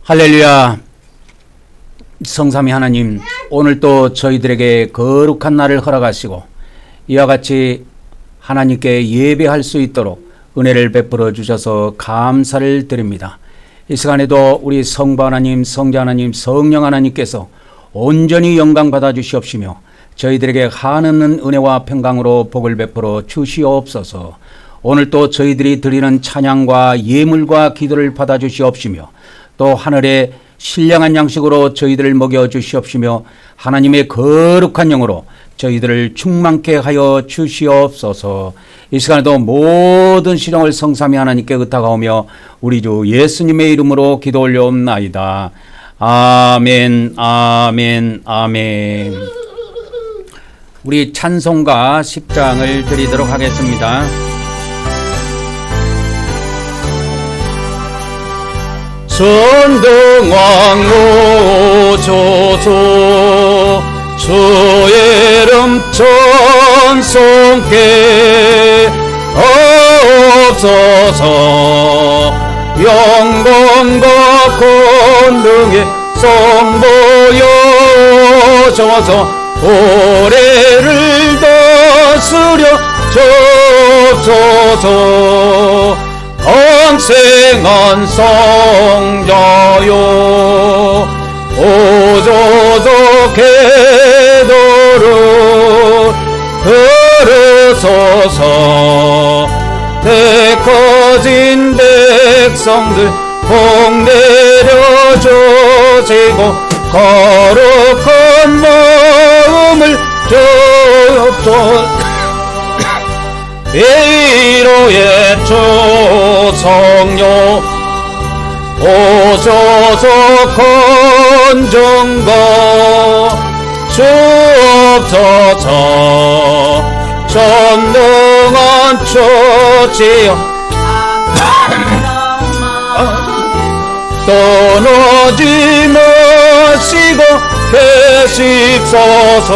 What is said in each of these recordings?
할렐루야. 성삼위 하나님, 오늘 또 저희들에게 거룩한 날을 허락하시고 이와 같이 하나님께 예배할 수 있도록 은혜를 베풀어 주셔서 감사를 드립니다. 이 시간에도 우리 성부 하나님, 성자 하나님, 성령 하나님께서 온전히 영광 받아 주시옵시며 저희들에게 한없는 은혜와 평강으로 복을 베풀어 주시옵소서. 오늘 또 저희들이 드리는 찬양과 예물과 기도를 받아 주시옵시며 또 하늘의 신령한 양식으로 저희들을 먹여 주시옵시며 하나님의 거룩한 영으로 저희들을 충만케 하여 주시옵소서. 이 시간에도 모든 시령을 성삼위 하나님께 의탁하오며 우리 주 예수님의 이름으로 기도 올려옵나이다. 아멘, 아멘, 아멘. 우리 찬송가 10장을 드리도록 하겠습니다. 전등왕 오소서 주의 이름 찬송케 없소서. 영광과 권능의 성보여져서 고래를 다스려 주옵소서. 강생한 성자여 오소서. 계도를 들으소서. 택커진 백성들 복 내려주시고 거룩한 마음을 주옵소서. 위로의 주 성령 오소서. 건정과 주옵소서. 전능한 주지여 떠나지 마시고 계십소서.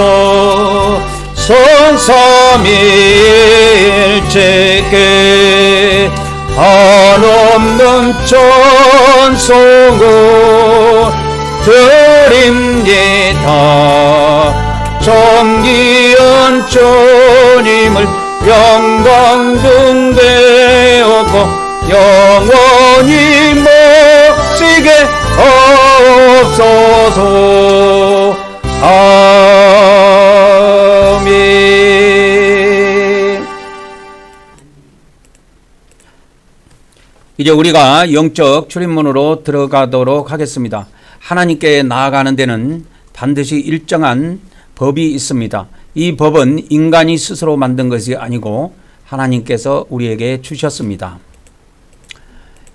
성삼위일체께 한없는 찬송을 드립니다. 존귀한 주님을 영광 등대하고 영원히 모시게 없소서. 아멘. 이제 우리가 영적 출입문으로 들어가도록 하겠습니다. 하나님께 나아가는 데는 반드시 일정한 법이 있습니다. 이 법은 인간이 스스로 만든 것이 아니고 하나님께서 우리에게 주셨습니다.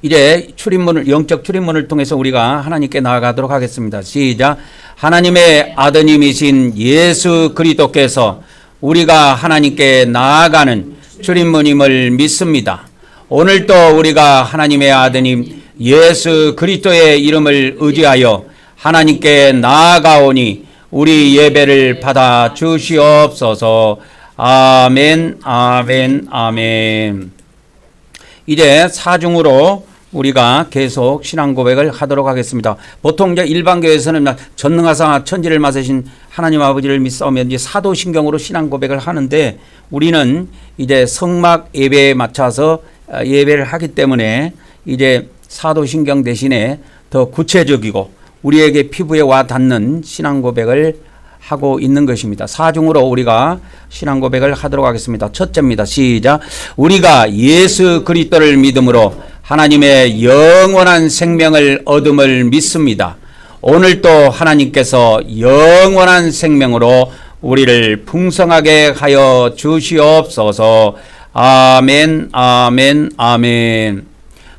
이제 출입문을, 영적 출입문을 통해서 우리가 하나님께 나아가도록 하겠습니다. 시작. 하나님의 아드님이신 예수 그리스도께서 우리가 하나님께 나아가는 출입문임을 믿습니다. 오늘도 우리가 하나님의 아드님 예수 그리스도의 이름을 의지하여 하나님께 나아가오니 우리 예배를 받아 주시옵소서. 아멘, 아멘, 아멘. 이제 사중으로 우리가 계속 신앙 고백을 하도록 하겠습니다. 보통 이제 일반 교회에서는 전능하사 천지를 맡으신 하나님 아버지를 믿사오며 이제 사도신경으로 신앙 고백을 하는데 우리는 이제 성막 예배에 맞춰서 예배를 하기 때문에 이제 사도신경 대신에 더 구체적이고 우리에게 피부에 와 닿는 신앙 고백을 하고 있는 것입니다. 사중으로 우리가 신앙 고백을 하도록 하겠습니다. 첫째입니다. 시작. 우리가 예수 그리스도를 믿음으로 하나님의 영원한 생명을 얻음을 믿습니다. 오늘도 하나님께서 영원한 생명으로 우리를 풍성하게 하여 주시옵소서. 아멘, 아멘, 아멘.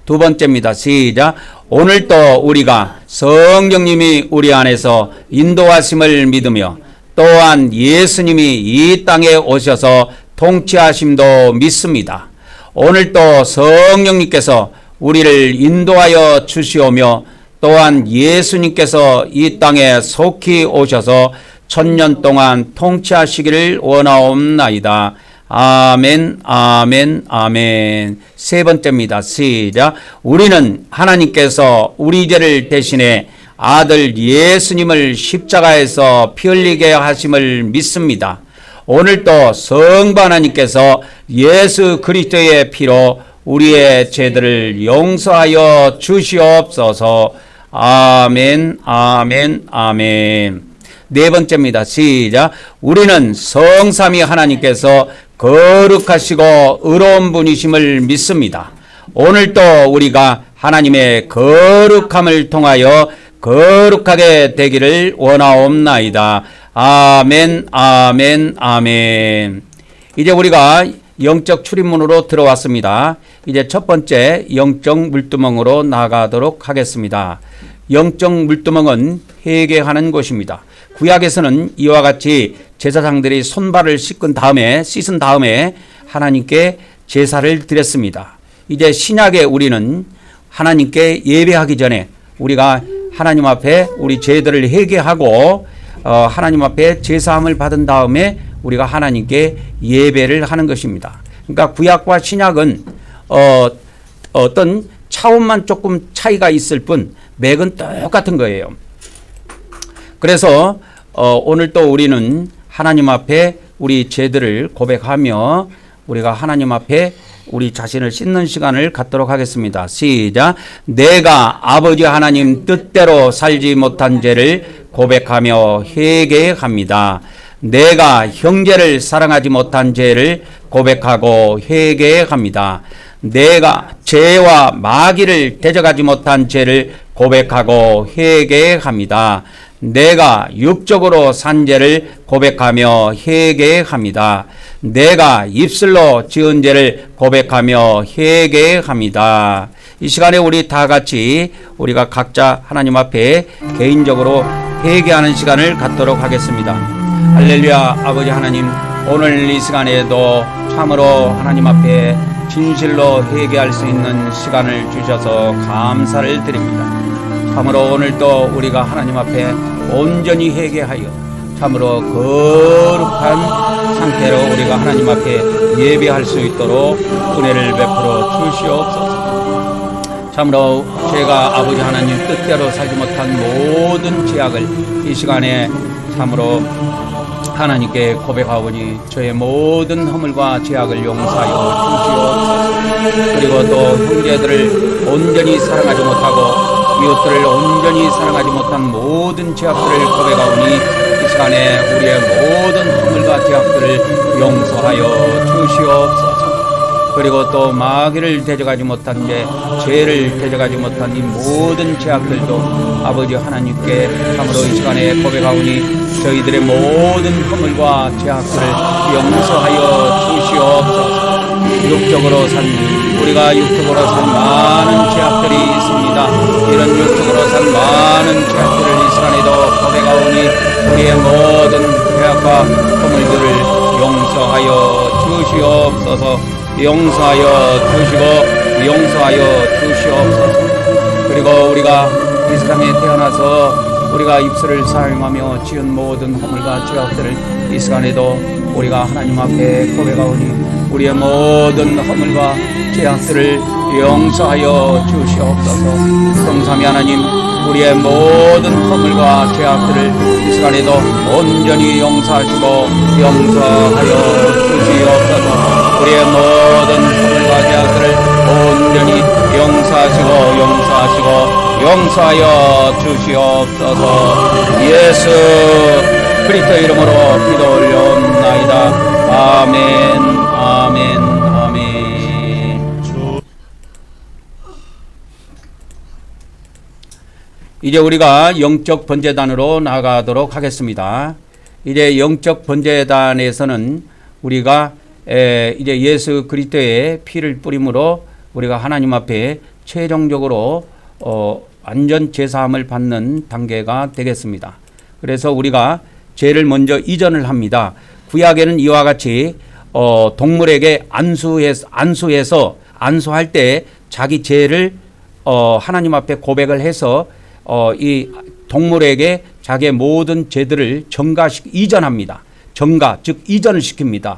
두 번째입니다. 시작. 오늘도 우리가 성령님이 우리 안에서 인도하심을 믿으며 또한 예수님이 이 땅에 오셔서 통치하심도 믿습니다. 오늘도 성령님께서 우리를 인도하여 주시오며 또한 예수님께서 이 땅에 속히 오셔서 1000년 동안 통치하시기를 원하옵나이다. 아멘, 아멘, 아멘. 세 번째입니다. 시작. 우리는 하나님께서 우리 죄를 대신해 아들 예수님을 십자가에서 피 흘리게 하심을 믿습니다. 오늘도 성부 하나님께서 예수 그리스도의 피로 우리의 죄들을 용서하여 주시옵소서. 아멘, 아멘, 아멘. 네 번째입니다. 시작. 우리는 성삼위 하나님께서 거룩하시고 의로운 분이심을 믿습니다. 오늘도 우리가 하나님의 거룩함을 통하여 거룩하게 되기를 원하옵나이다. 아멘, 아멘, 아멘. 이제 우리가 영적 출입문으로 들어왔습니다. 이제 첫 번째 영적 물두멍으로 나가도록 하겠습니다. 영적 물두멍은 회개하는 곳입니다. 구약에서는 이와 같이 제사장들이 손발을 씻은 다음에 하나님께 제사를 드렸습니다. 이제 신약에 우리는 하나님께 예배하기 전에 우리가 하나님 앞에 우리 죄들을 회개하고 하나님 앞에 제사함을 받은 다음에 우리가 하나님께 예배를 하는 것입니다. 그러니까 구약과 신약은 어떤 차원만 조금 차이가 있을 뿐 맥은 똑같은 거예요. 그래서 오늘 또 우리는 하나님 앞에 우리 죄들을 고백하며 우리가 하나님 앞에 우리 자신을 씻는 시간을 갖도록 하겠습니다. 시작. 내가 아버지 하나님 뜻대로 살지 못한 죄를 고백하며 회개합니다. 내가 형제를 사랑하지 못한 죄를 고백하고 회개합니다. 내가 죄와 마귀를 대적하지 못한 죄를 고백하고 회개합니다. 내가 육적으로 산 죄를 고백하며 회개합니다. 내가 입술로 지은 죄를 고백하며 회개합니다. 이 시간에 우리 다 같이 우리가 각자 하나님 앞에 개인적으로 회개하는 시간을 갖도록 하겠습니다. 할렐루야. 아버지 하나님, 오늘 이 시간에도 참으로 하나님 앞에 진실로 회개할 수 있는 시간을 주셔서 감사를 드립니다. 참으로 오늘도 우리가 하나님 앞에 온전히 회개하여 참으로 거룩한 상태로 우리가 하나님 앞에 예배할 수 있도록 은혜를 베풀어 주시옵소서. 참으로 제가 아버지 하나님 뜻대로 살지 못한 모든 죄악을 이 시간에 참으로 하나님께 고백하오니 저의 모든 허물과 죄악을 용서하여 주시옵소서. 그리고 또 형제들을 온전히 사랑하지 못하고 이웃들을 온전히 사랑하지 못한 모든 죄악들을 고백하오니 이 시간에 우리의 모든 허물과 죄악들을 용서하여 주시옵소서. 그리고 또 마귀를 대적하지 못한 죄를 대적하지 못한 이 모든 죄악들도 아버지 하나님께 참으로 이 시간에 고백하오니 저희들의 모든 허물과 죄악들을 용서하여 주시옵소서. 우리가 육적으로 산 많은 죄악들이 있습니다. 이런 육적으로 산 많은 죄악들을 이 시간에도 고백하오니 우리의 모든 죄악과 허물들을 용서하여 주시옵소서. 용서하여 주시옵소서. 그리고 우리가 이 세상에 태어나서 우리가 입술을 사용하며 지은 모든 허물과 죄악들을 이 시간에도 우리가 하나님 앞에 고백하오니 우리의 모든 허물과 죄악들을 용서하여 주시옵소서. 성삼위 하나님, 우리의 모든 허물과 죄악들을 이 시간에도 온전히 용서하시고 용서하여 주시옵소서. 우리의 모든 허물과 죄악들을 온전히 용서하여 주시옵소서. 예수 그리스도 이름으로 기도 올려옵나이다. 아멘, 아멘, 아멘. 이제 우리가 영적 번제단으로 나가도록 하겠습니다. 이제 영적 번제단에서는 우리가 이제 예수 그리스도의 피를 뿌림으로 우리가 하나님 앞에 최종적으로 완전 제사함을 받는 단계가 되겠습니다. 그래서 우리가 죄를 먼저 이전을 합니다. 구약에는 이와 같이 동물에게 안수해서 안수할 때 자기 죄를 하나님 앞에 고백을 해서 이 동물에게 자기의 모든 죄들을 이전합니다. 즉 이전을 시킵니다.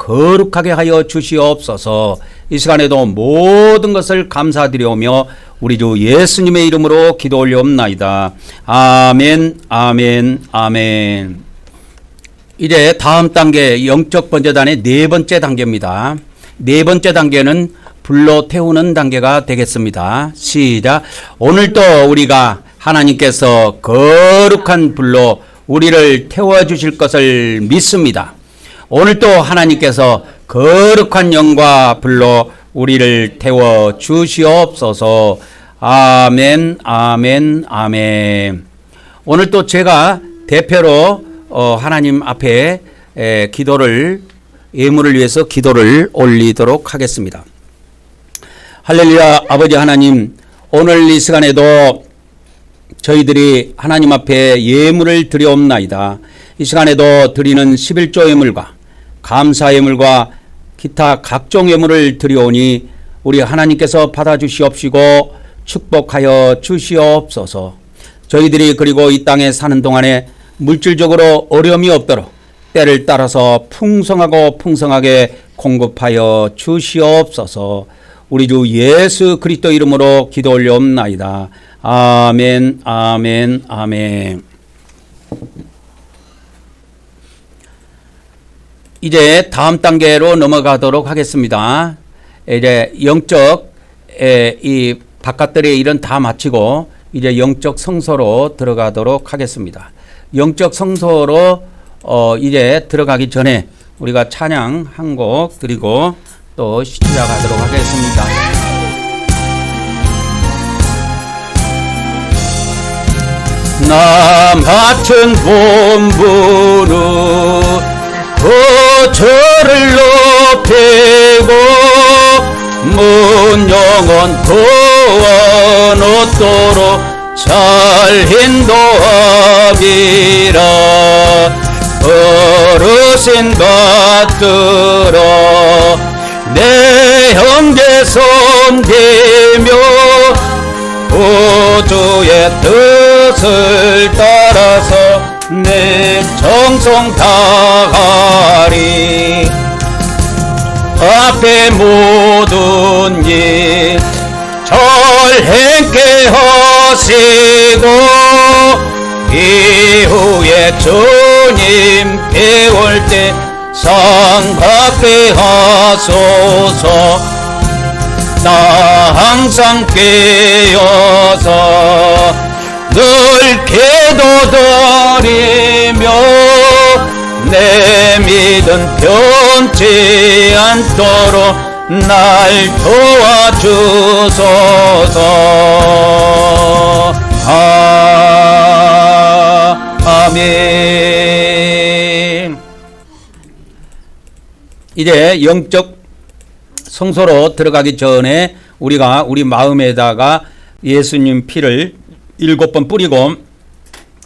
거룩하게 하여 주시옵소서. 이 시간에도 모든 것을 감사드리오며 우리 주 예수님의 이름으로 기도 올려옵나이다. 아멘, 아멘, 아멘. 이제 다음 단계 영적 번제단의 네 번째 단계입니다. 네 번째 단계는 불로 태우는 단계가 되겠습니다. 시작. 오늘도 우리가 하나님께서 거룩한 불로 우리를 태워주실 것을 믿습니다. 오늘도 하나님께서 거룩한 영과 불로 우리를 태워 주시옵소서. 아멘, 아멘, 아멘. 오늘 또 제가 대표로 하나님 앞에 예물을 위해서 기도를 올리도록 하겠습니다. 할렐루야. 아버지 하나님, 오늘 이 시간에도 저희들이 하나님 앞에 예물을 드려옵나이다. 이 시간에도 드리는 11조 예물과 감사 예물과 기타 각종 예물을 드려오니 우리 하나님께서 받아주시옵시고 축복하여 주시옵소서. 저희들이 그리고 이 땅에 사는 동안에 물질적으로 어려움이 없도록 때를 따라서 풍성하고 풍성하게 공급하여 주시옵소서. 우리 주 예수 그리스도 이름으로 기도 올려옵나이다. 아멘, 아멘, 아멘. 이제 다음 단계로 넘어가도록 하겠습니다. 이제 영적 이 바깥들의 일은 다 마치고 이제 영적 성소로 들어가도록 하겠습니다. 영적 성소로 이제 들어가기 전에 우리가 찬양 한 곡 드리고 또 시작하도록 하겠습니다. 나 맡은 본분은 저를 높이고 문 영혼 구원 얻도록 잘 인도하기라. 어르신 받들어 내 형제 섬기며 우주의 뜻을 따라서 내 정성 다하리. 앞에 모든 일 잘 행케 하시고 이후에 주님께 올 때 상 받게 하소서. 나 항상 깨어서 늘 기도드리며 내 믿음 변치 않도록 날 도와주소서. 아멘. 이제 영적 성소로 들어가기 전에 우리가 우리 마음에다가 예수님 피를 7번 뿌리고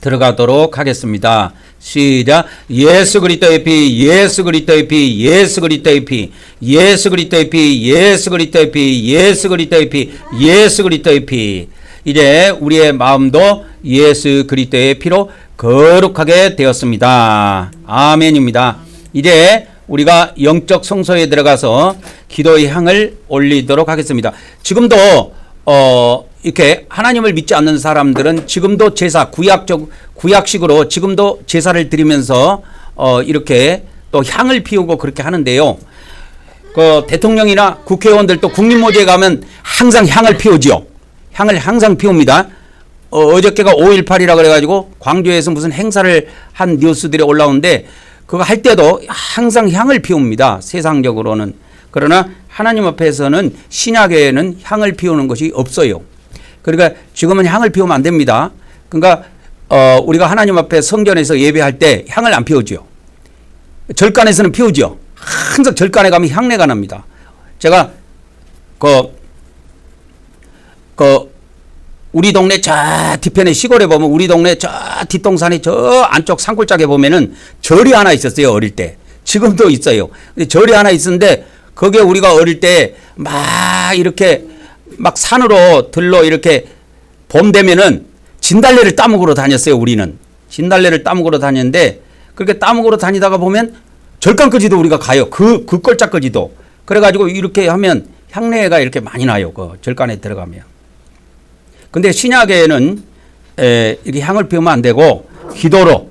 들어가도록 하겠습니다. 시작. 예수 그리스도의 피, 예수 그리스도의 피, 예수 그리스도의 피, 예수 그리스도의 피, 예수 그리스도의 피, 예수 그리스도의 피, 예수 그리스도의 피. 이제 우리의 마음도 예수 그리스도의 피로 거룩하게 되었습니다. 아멘입니다. 이제 우리가 영적 성소에 들어가서 기도의 향을 올리도록 하겠습니다. 지금도 이렇게 하나님을 믿지 않는 사람들은 지금도 제사, 구약식으로 지금도 제사를 드리면서 이렇게 또 향을 피우고 그렇게 하는데요. 그 대통령이나 국회의원들도 국립묘지에 가면 항상 향을 피우지요. 향을 항상 피웁니다. 어저께가 5.18이라 그래가지고 광주에서 무슨 행사를 한 뉴스들이 올라오는데 그거 할 때도 항상 향을 피웁니다. 세상적으로는. 그러나 하나님 앞에서는 신약에는 향을 피우는 것이 없어요. 그러니까 지금은 향을 피우면 안 됩니다. 그러니까 우리가 하나님 앞에 성전에서 예배할 때 향을 안 피우죠. 절간에서는 피우죠. 항상 절간에 가면 향내가 납니다. 제가 우리 동네 저 뒤편에 시골에 보면 우리 동네 저 뒷동산에 저 안쪽 산골짜기에 보면은 절이 하나 있었어요. 어릴 때. 지금도 있어요. 근데 절이 하나 있었는데 거기에 우리가 어릴 때 막 이렇게 막 산으로 들러 이렇게 봄 되면은 진달래를 따먹으러 다녔어요. 우리는 진달래를 따먹으러 다녔는데 그렇게 따먹으러 다니다가 보면 절간까지도 우리가 가요. 그 꼴짝까지도. 그래가지고 이렇게 하면 향내가 이렇게 많이 나요. 그 절간에 들어가면. 근데 신약에는 이렇게 향을 피우면 안 되고 기도로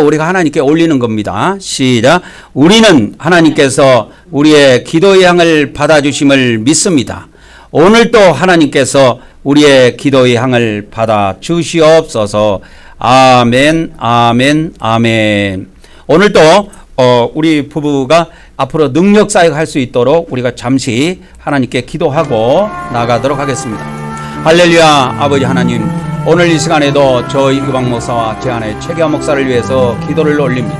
우리가 하나님께 올리는 겁니다. 시작. 우리는 하나님께서 우리의 기도의 향을 받아주심을 믿습니다. 오늘도 하나님께서 우리의 기도의 향을 받아주시옵소서. 아멘, 아멘, 아멘. 오늘도 우리 부부가 앞으로 능력 사역할 수 있도록 우리가 잠시 하나님께 기도하고 나가도록 하겠습니다. 할렐루야. 아버지 하나님, 오늘 이 시간에도 저 이규방 목사와 제 아내 최기아 목사를 위해서 기도를 올립니다.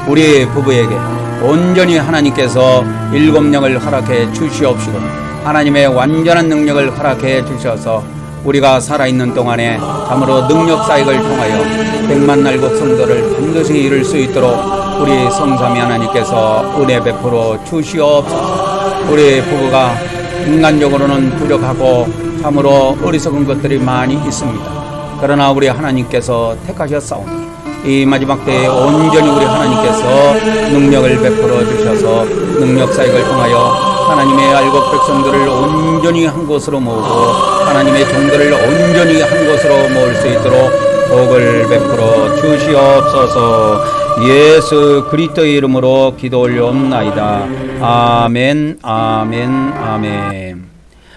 우리 부부에게 온전히 하나님께서 일곱 영을 허락해 주시옵시고 하나님의 완전한 능력을 허락해 주셔서 우리가 살아있는 동안에 참으로 능력 사역을 통하여 100만 날국 성도를 반드시 이룰 수 있도록 우리 성삼위 하나님께서 은혜 베풀어 주시옵소서. 우리 부부가 인간적으로는 부족하고 참으로 어리석은 것들이 많이 있습니다. 그러나 우리 하나님께서 택하셨사오니 이 마지막 때에 온전히 우리 하나님께서 능력을 베풀어 주셔서 능력 사역을 통하여 하나님의 알곡 백성들을 온전히 한 곳으로 모으고 하나님의 종들을 온전히 한 곳으로 모을 수 있도록 복을 베풀어 주시옵소서. 예수 그리스도의 이름으로 기도 올려옵나이다. 아멘, 아멘, 아멘.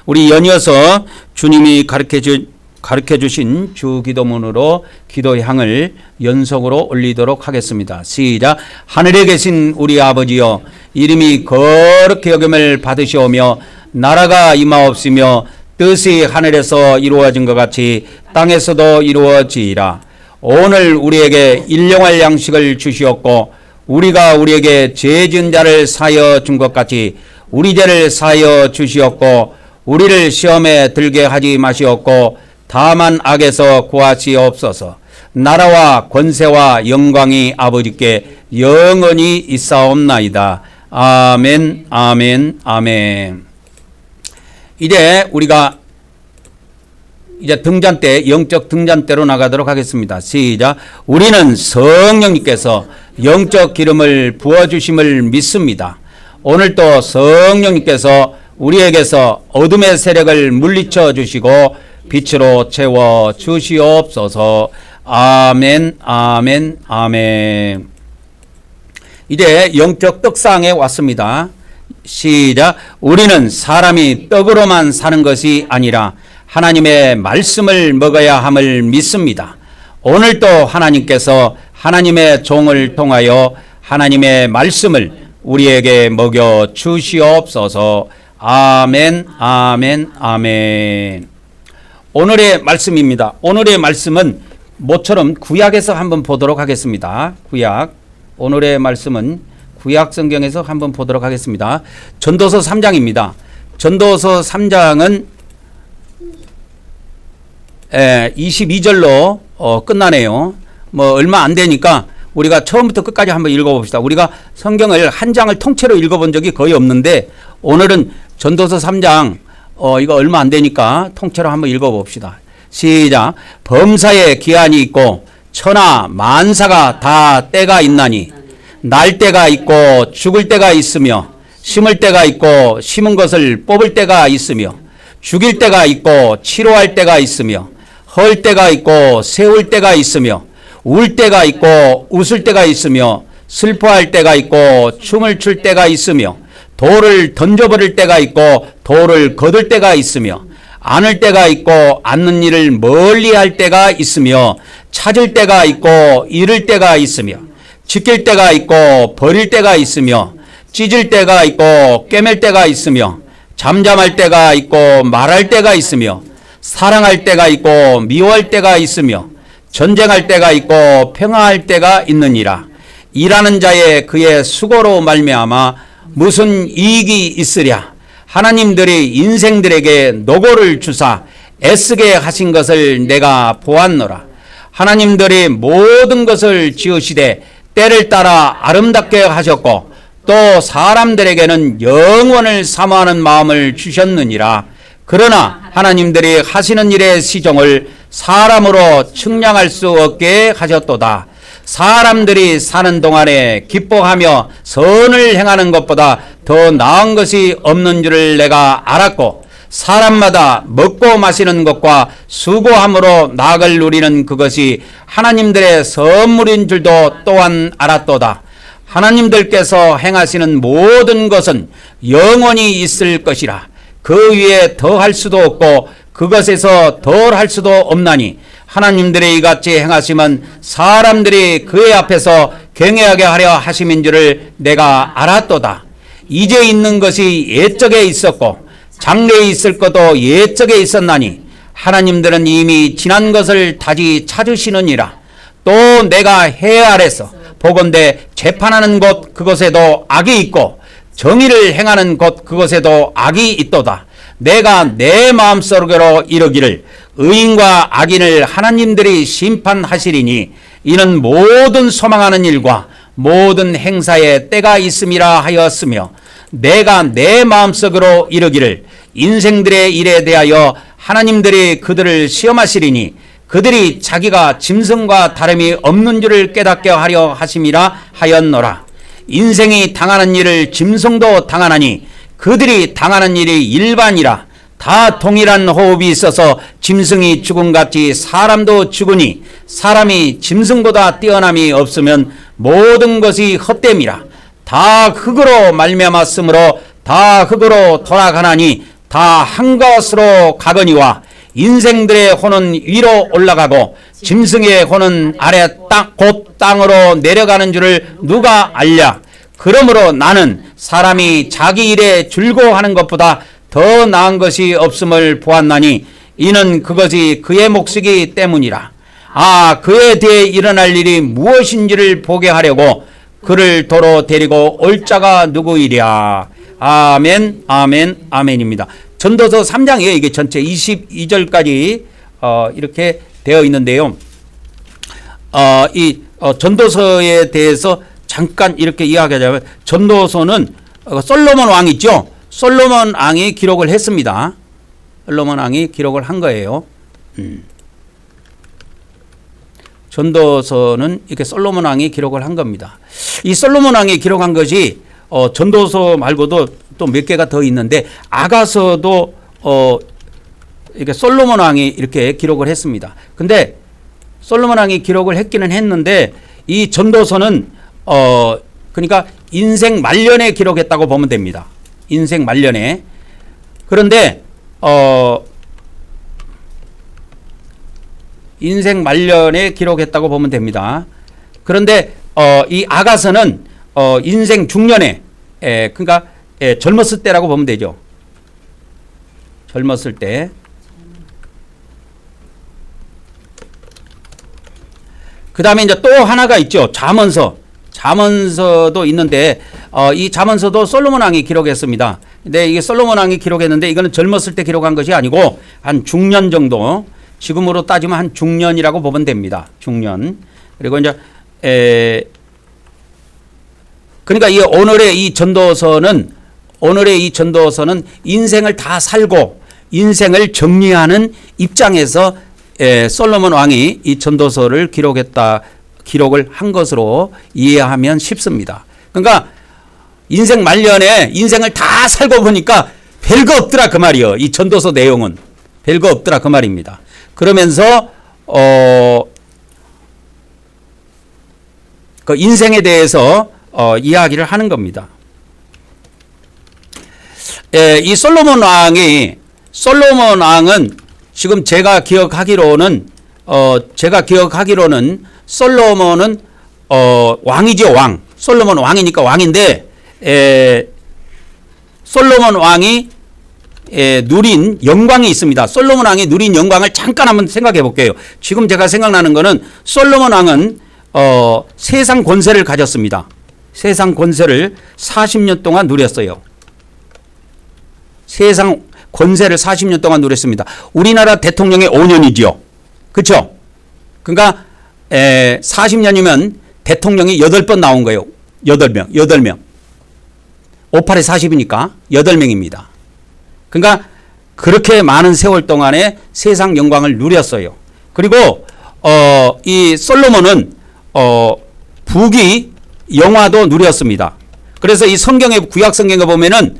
우리 연이어서 주님이 가르쳐 주신 주 기도문으로 기도의 향을 연속으로 올리도록 하겠습니다. 시작. 하늘에 계신 우리 아버지여, 이름이 거룩히 여김을 받으시오며 나라가 임하옵시며 뜻이 하늘에서 이루어진 것 같이 땅에서도 이루어지이라. 오늘 우리에게 일용할 양식을 주시옵고 우리가 우리에게 죄 지은 자를 사하여 준 것 같이 우리 죄를 사하여 주시옵고 우리를 시험에 들게 하지 마시옵고 다만 악에서 구하시옵소서. 나라와 권세와 영광이 아버지께 영원히 있사옵나이다. 아멘, 아멘, 아멘. 이제 우리가 등잔 때, 영적 등잔 때로 나가도록 하겠습니다. 시작. 우리는 성령님께서 영적 기름을 부어주심을 믿습니다. 오늘도 성령님께서 우리에게서 어둠의 세력을 물리쳐 주시고 빛으로 채워 주시옵소서. 아멘, 아멘, 아멘. 이제 영적 떡상에 왔습니다. 시작. 우리는 사람이 떡으로만 사는 것이 아니라 하나님의 말씀을 먹어야 함을 믿습니다. 오늘도 하나님께서 하나님의 종을 통하여 하나님의 말씀을 우리에게 먹여 주시옵소서. 아멘, 아멘, 아멘. 오늘의 말씀입니다. 오늘의 말씀은 모처럼 구약에서 한번 보도록 하겠습니다. 구약. 오늘의 말씀은 구약 성경에서 한번 보도록 하겠습니다. 전도서 3장입니다. 전도서 3장은 22절로 끝나네요. 얼마 안 되니까 우리가 처음부터 끝까지 한번 읽어봅시다. 우리가 성경을 한 장을 통째로 읽어본 적이 거의 없는데 오늘은 전도서 3장 이거 얼마 안 되니까 통째로 한번 읽어봅시다. 시작. 범사에 기한이 있고 천하 만사가 다 때가 있나니 날 때가 있고 죽을 때가 있으며 심을 때가 있고 심은 것을 뽑을 때가 있으며 죽일 때가 있고 치료할 때가 있으며 헐 때가 있고 세울 때가 있으며 울 때가 있고 웃을 때가 있으며 슬퍼할 때가 있고 춤을 출 때가 있으며 돌을 던져버릴 때가 있고 돌을 거둘 때가 있으며 안을 때가 있고 않는 일을 멀리할 때가 있으며 찾을 때가 있고 잃을 때가 있으며 지킬 때가 있고 버릴 때가 있으며 찢을 때가 있고 꿰맬 때가 있으며 잠잠할 때가 있고 말할 때가 있으며 사랑할 때가 있고 미워할 때가 있으며 전쟁할 때가 있고 평화할 때가 있느니라. 일하는 자의 그의 수고로 말미암아 무슨 이익이 있으랴. 하나님들이 인생들에게 노고를 주사 애쓰게 하신 것을 내가 보았노라. 하나님들이 모든 것을 지으시되 때를 따라 아름답게 하셨고 또 사람들에게는 영원을 사모하는 마음을 주셨느니라. 그러나 하나님들이 하시는 일의 시종을 사람으로 측량할 수 없게 하셨도다. 사람들이 사는 동안에 기뻐하며 선을 행하는 것보다 더 나은 것이 없는 줄을 내가 알았고 사람마다 먹고 마시는 것과 수고함으로 낙을 누리는 그것이 하나님들의 선물인 줄도 또한 알았도다. 하나님들께서 행하시는 모든 것은 영원히 있을 것이라. 그 위에 더할 수도 없고 그것에서 덜 할 수도 없나니 하나님들의 이같이 행하심은 사람들이 그의 앞에서 경외하게 하려 하심인 줄을 내가 알았도다. 이제 있는 것이 옛적에 있었고 장래에 있을 것도 옛적에 있었나니 하나님들은 이미 지난 것을 다시 찾으시느니라. 또 내가 해 아래서 보건대 재판하는 곳 그것에도 악이 있고 정의를 행하는 곳 그것에도 악이 있도다. 내가 내 마음속으로 이르기를 의인과 악인을 하나님들이 심판하시리니 이는 모든 소망하는 일과 모든 행사에 때가 있음이라 하였으며 내가 내 마음속으로 이르기를 인생들의 일에 대하여 하나님들이 그들을 시험하시리니 그들이 자기가 짐승과 다름이 없는 줄을 깨닫게 하려 하심이라 하였노라. 인생이 당하는 일을 짐승도 당하나니 그들이 당하는 일이 일반이라. 다 동일한 호흡이 있어서 짐승이 죽음같이 사람도 죽으니 사람이 짐승보다 뛰어남이 없으면 모든 것이 헛됨이라. 다 흙으로 말미암았으므로 다 흙으로 돌아가나니 다 한 것으로 가거니와 인생들의 혼은 위로 올라가고 짐승의 혼은 아래 곧 땅으로 내려가는 줄을 누가 알랴. 그러므로 나는 사람이 자기 일에 즐거워하는 것보다 더 나은 것이 없음을 보았나니 이는 그것이 그의 몫이기 때문이라. 그에 대해 일어날 일이 무엇인지를 보게 하려고 그를 도로 데리고 올 자가 누구이랴. 아멘, 아멘, 아멘입니다. 전도서 3장이에요. 이게 전체 22절까지 이렇게 되어 있는데요. 전도서에 대해서 잠깐 이렇게 이야기하자면 전도서는 솔로몬 왕 있죠. 솔로몬 왕이 기록을 했습니다. 솔로몬 왕이 기록을 한 거예요. 전도서는 이렇게 솔로몬 왕이 기록을 한 겁니다. 이 솔로몬 왕이 기록한 것이 전도서 말고도 또 몇 개가 더 있는데 아가서도 이렇게 솔로몬 왕이 이렇게 기록을 했습니다. 근데 솔로몬 왕이 기록을 했기는 했는데 이 전도서는 그러니까 인생 말년에 기록했다고 보면 됩니다. 인생 말년에. 그런데 인생 말년에 기록했다고 보면 됩니다. 그런데 이 아가서는 인생 중년에 그러니까 젊었을 때라고 보면 되죠. 젊었을 때. 그 다음에 이제 또 하나가 있죠. 잠언서. 잠언서도 있는데 이 잠언서도 솔로몬 왕이 기록했습니다. 근데 이게 솔로몬 왕이 기록했는데 이거는 젊었을 때 기록한 것이 아니고 한 중년 정도, 지금으로 따지면 한 중년이라고 보면 됩니다. 중년. 그리고 이제 그러니까 이 오늘의 이 전도서는 인생을 다 살고 인생을 정리하는 입장에서 솔로몬 왕이 이 전도서를 기록을 한 것으로 이해하면 쉽습니다. 그러니까 인생 말년에 인생을 다 살고 보니까 별거 없더라 그 말이요. 이 전도서 내용은 별거 없더라 그 말입니다. 그러면서 그 인생에 대해서 이야기를 하는 겁니다. 이 솔로몬 왕은 지금 제가 기억하기로는 솔로몬은 왕이죠, 왕. 솔로몬 왕이니까 왕인데 솔로몬 왕이 누린 영광이 있습니다. 솔로몬 왕이 누린 영광을 잠깐 한번 생각해 볼게요. 지금 제가 생각나는 거는 솔로몬 왕은 세상 권세를 가졌습니다. 세상 권세를 40년 동안 누렸어요. 세상 권세를 40년 동안 누렸습니다. 우리나라 대통령이 5년이죠. 그렇죠? 그러니까 40년이면 대통령이 8번 나온 거예요. 8명. 58에 40이니까 8명입니다. 그러니까 그렇게 많은 세월 동안에 세상 영광을 누렸어요. 그리고 이 솔로몬은 부귀 영화도 누렸습니다. 그래서 이 성경의 구약 성경에 보면은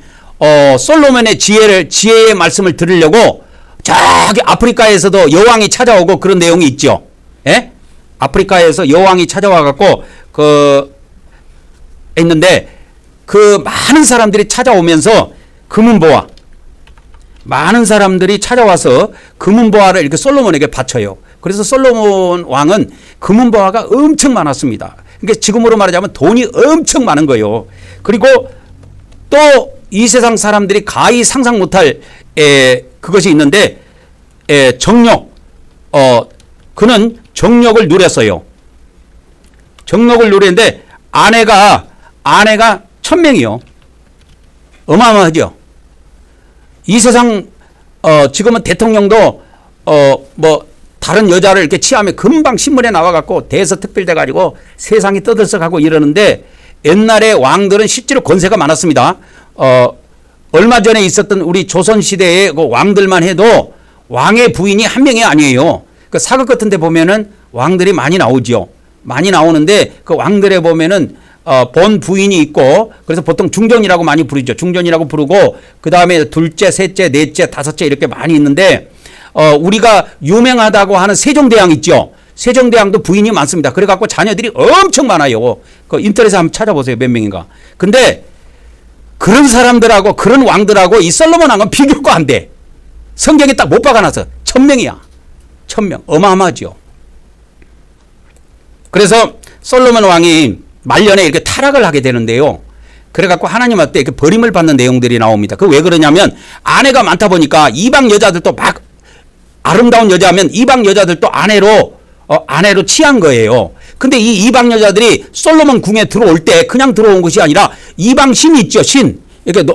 솔로몬의 지혜의 말씀을 들으려고 저기 아프리카에서도 여왕이 찾아오고 그런 내용이 있죠. 예? 아프리카에서 여왕이 찾아와 갖고 했는데 그 많은 사람들이 찾아오면서 금은보화, 많은 사람들이 찾아와서 금은보화를 이렇게 솔로몬에게 바쳐요. 그래서 솔로몬 왕은 금은보화가 엄청 많았습니다. 그러니까 지금으로 말하자면 돈이 엄청 많은 거예요. 그리고 또 이 세상 사람들이 가히 상상 못할 그것이 있는데 정욕, 그는 정욕을 누렸어요. 정욕을 누리는데 아내가 1000명이요. 어마어마하죠. 이 세상 지금은 대통령도 뭐 다른 여자를 이렇게 취하면 금방 신문에 나와갖고 대서특필돼 가지고 세상이 떠들썩하고 이러는데 옛날에 왕들은 실제로 권세가 많았습니다. 얼마 전에 있었던 우리 조선시대의 그 왕들만 해도 왕의 부인이 한 명이 아니에요. 그 사극 같은 데 보면은 왕들이 많이 나오죠. 많이 나오는데 그 왕들에 보면은 본 부인이 있고 그래서 보통 중전이라고 많이 부르죠. 중전이라고 부르고 그 다음에 둘째, 셋째, 넷째, 다섯째 이렇게 많이 있는데 우리가 유명하다고 하는 세종대왕 있죠. 세종대왕도 부인이 많습니다. 그래갖고 자녀들이 엄청 많아요. 그 인터넷에 한번 찾아보세요. 몇 명인가. 근데 그런 사람들하고 그런 왕들하고 이 솔로몬 왕은 비교가 안 돼. 성경에 딱 못 박아놔서 1000명이야. 1000명. 어마어마하죠. 그래서 솔로몬 왕이 말년에 이렇게 타락을 하게 되는데요. 그래갖고 하나님한테 이렇게 버림을 받는 내용들이 나옵니다. 그 왜 그러냐면 아내가 많다 보니까 이방 여자들도 막 아름다운 여자면 이방 여자들도 아내로 취한 거예요. 근데 이 이방 여자들이 솔로몬 궁에 들어올 때 그냥 들어온 것이 아니라 이방 신이 있죠. 신. 이렇게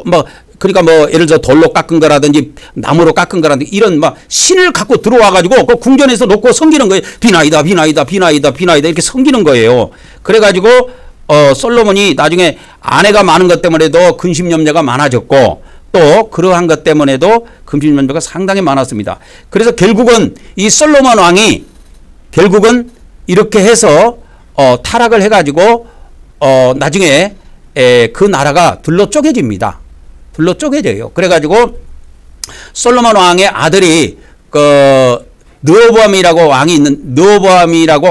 그러니까 예를 들어 돌로 깎은 거라든지 나무로 깎은 거라든지 이런 신을 갖고 들어와 가지고 그 궁전에서 놓고 섬기는 거예요. 비나이다 비나이다 비나이다 비나이다 이렇게 섬기는 거예요. 그래 가지고 솔로몬이 나중에 아내가 많은 것 때문에도 근심염려가 많아졌고 또 그러한 것 때문에도 근심염려가 상당히 많았습니다. 그래서 결국은 이 솔로몬 왕이 결국은 이렇게 해서 타락을 해가지고 나중에 그 나라가 둘로 쪼개집니다. 둘로 쪼개져요. 그래가지고 솔로몬 왕의 아들이 느호보암이라고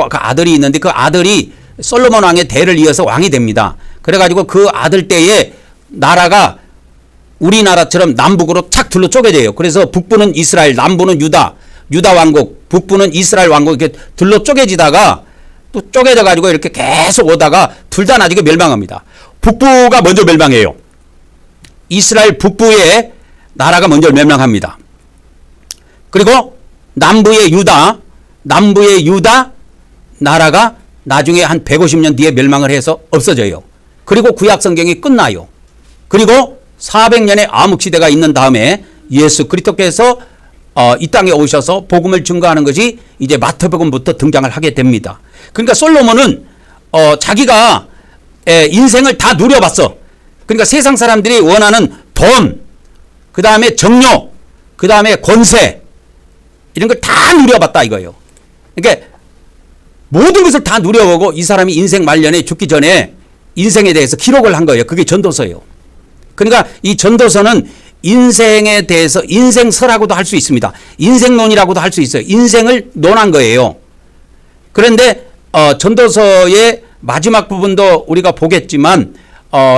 그 아들이 있는데 그 아들이 솔로몬 왕의 대를 이어서 왕이 됩니다. 그래가지고 그 아들 때에 나라가 우리나라처럼 남북으로 착 둘로 쪼개져요. 그래서 북부는 이스라엘, 남부는 유다 왕국, 북부는 이스라엘 왕국 이렇게 둘로 쪼개지다가 또 쪼개져 가지고 이렇게 계속 오다가 둘 다 나중에 멸망합니다. 북부가 먼저 멸망해요. 이스라엘 북부의 나라가 먼저 멸망합니다. 그리고 남부의 유다 나라가 나중에 한 150년 뒤에 멸망을 해서 없어져요. 그리고 구약 성경이 끝나요. 그리고 400년의 암흑시대가 있는 다음에 예수 그리스도께서 이 땅에 오셔서 복음을 증거하는 것이 이제 마태복음부터 등장을 하게 됩니다. 그러니까 솔로몬은 자기가 인생을 다 누려봤어. 그러니까 세상 사람들이 원하는 돈, 그 다음에 정욕, 그 다음에 권세 이런 걸 다 누려봤다 이거예요. 그러니까 모든 것을 다 누려보고 이 사람이 인생 말년에 죽기 전에 인생에 대해서 기록을 한 거예요. 그게 전도서예요. 그러니까 이 전도서는 인생에 대해서 인생서라고도 할 수 있습니다. 인생론이라고도 할 수 있어요. 인생을 논한 거예요. 그런데 전도서의 마지막 부분도 우리가 보겠지만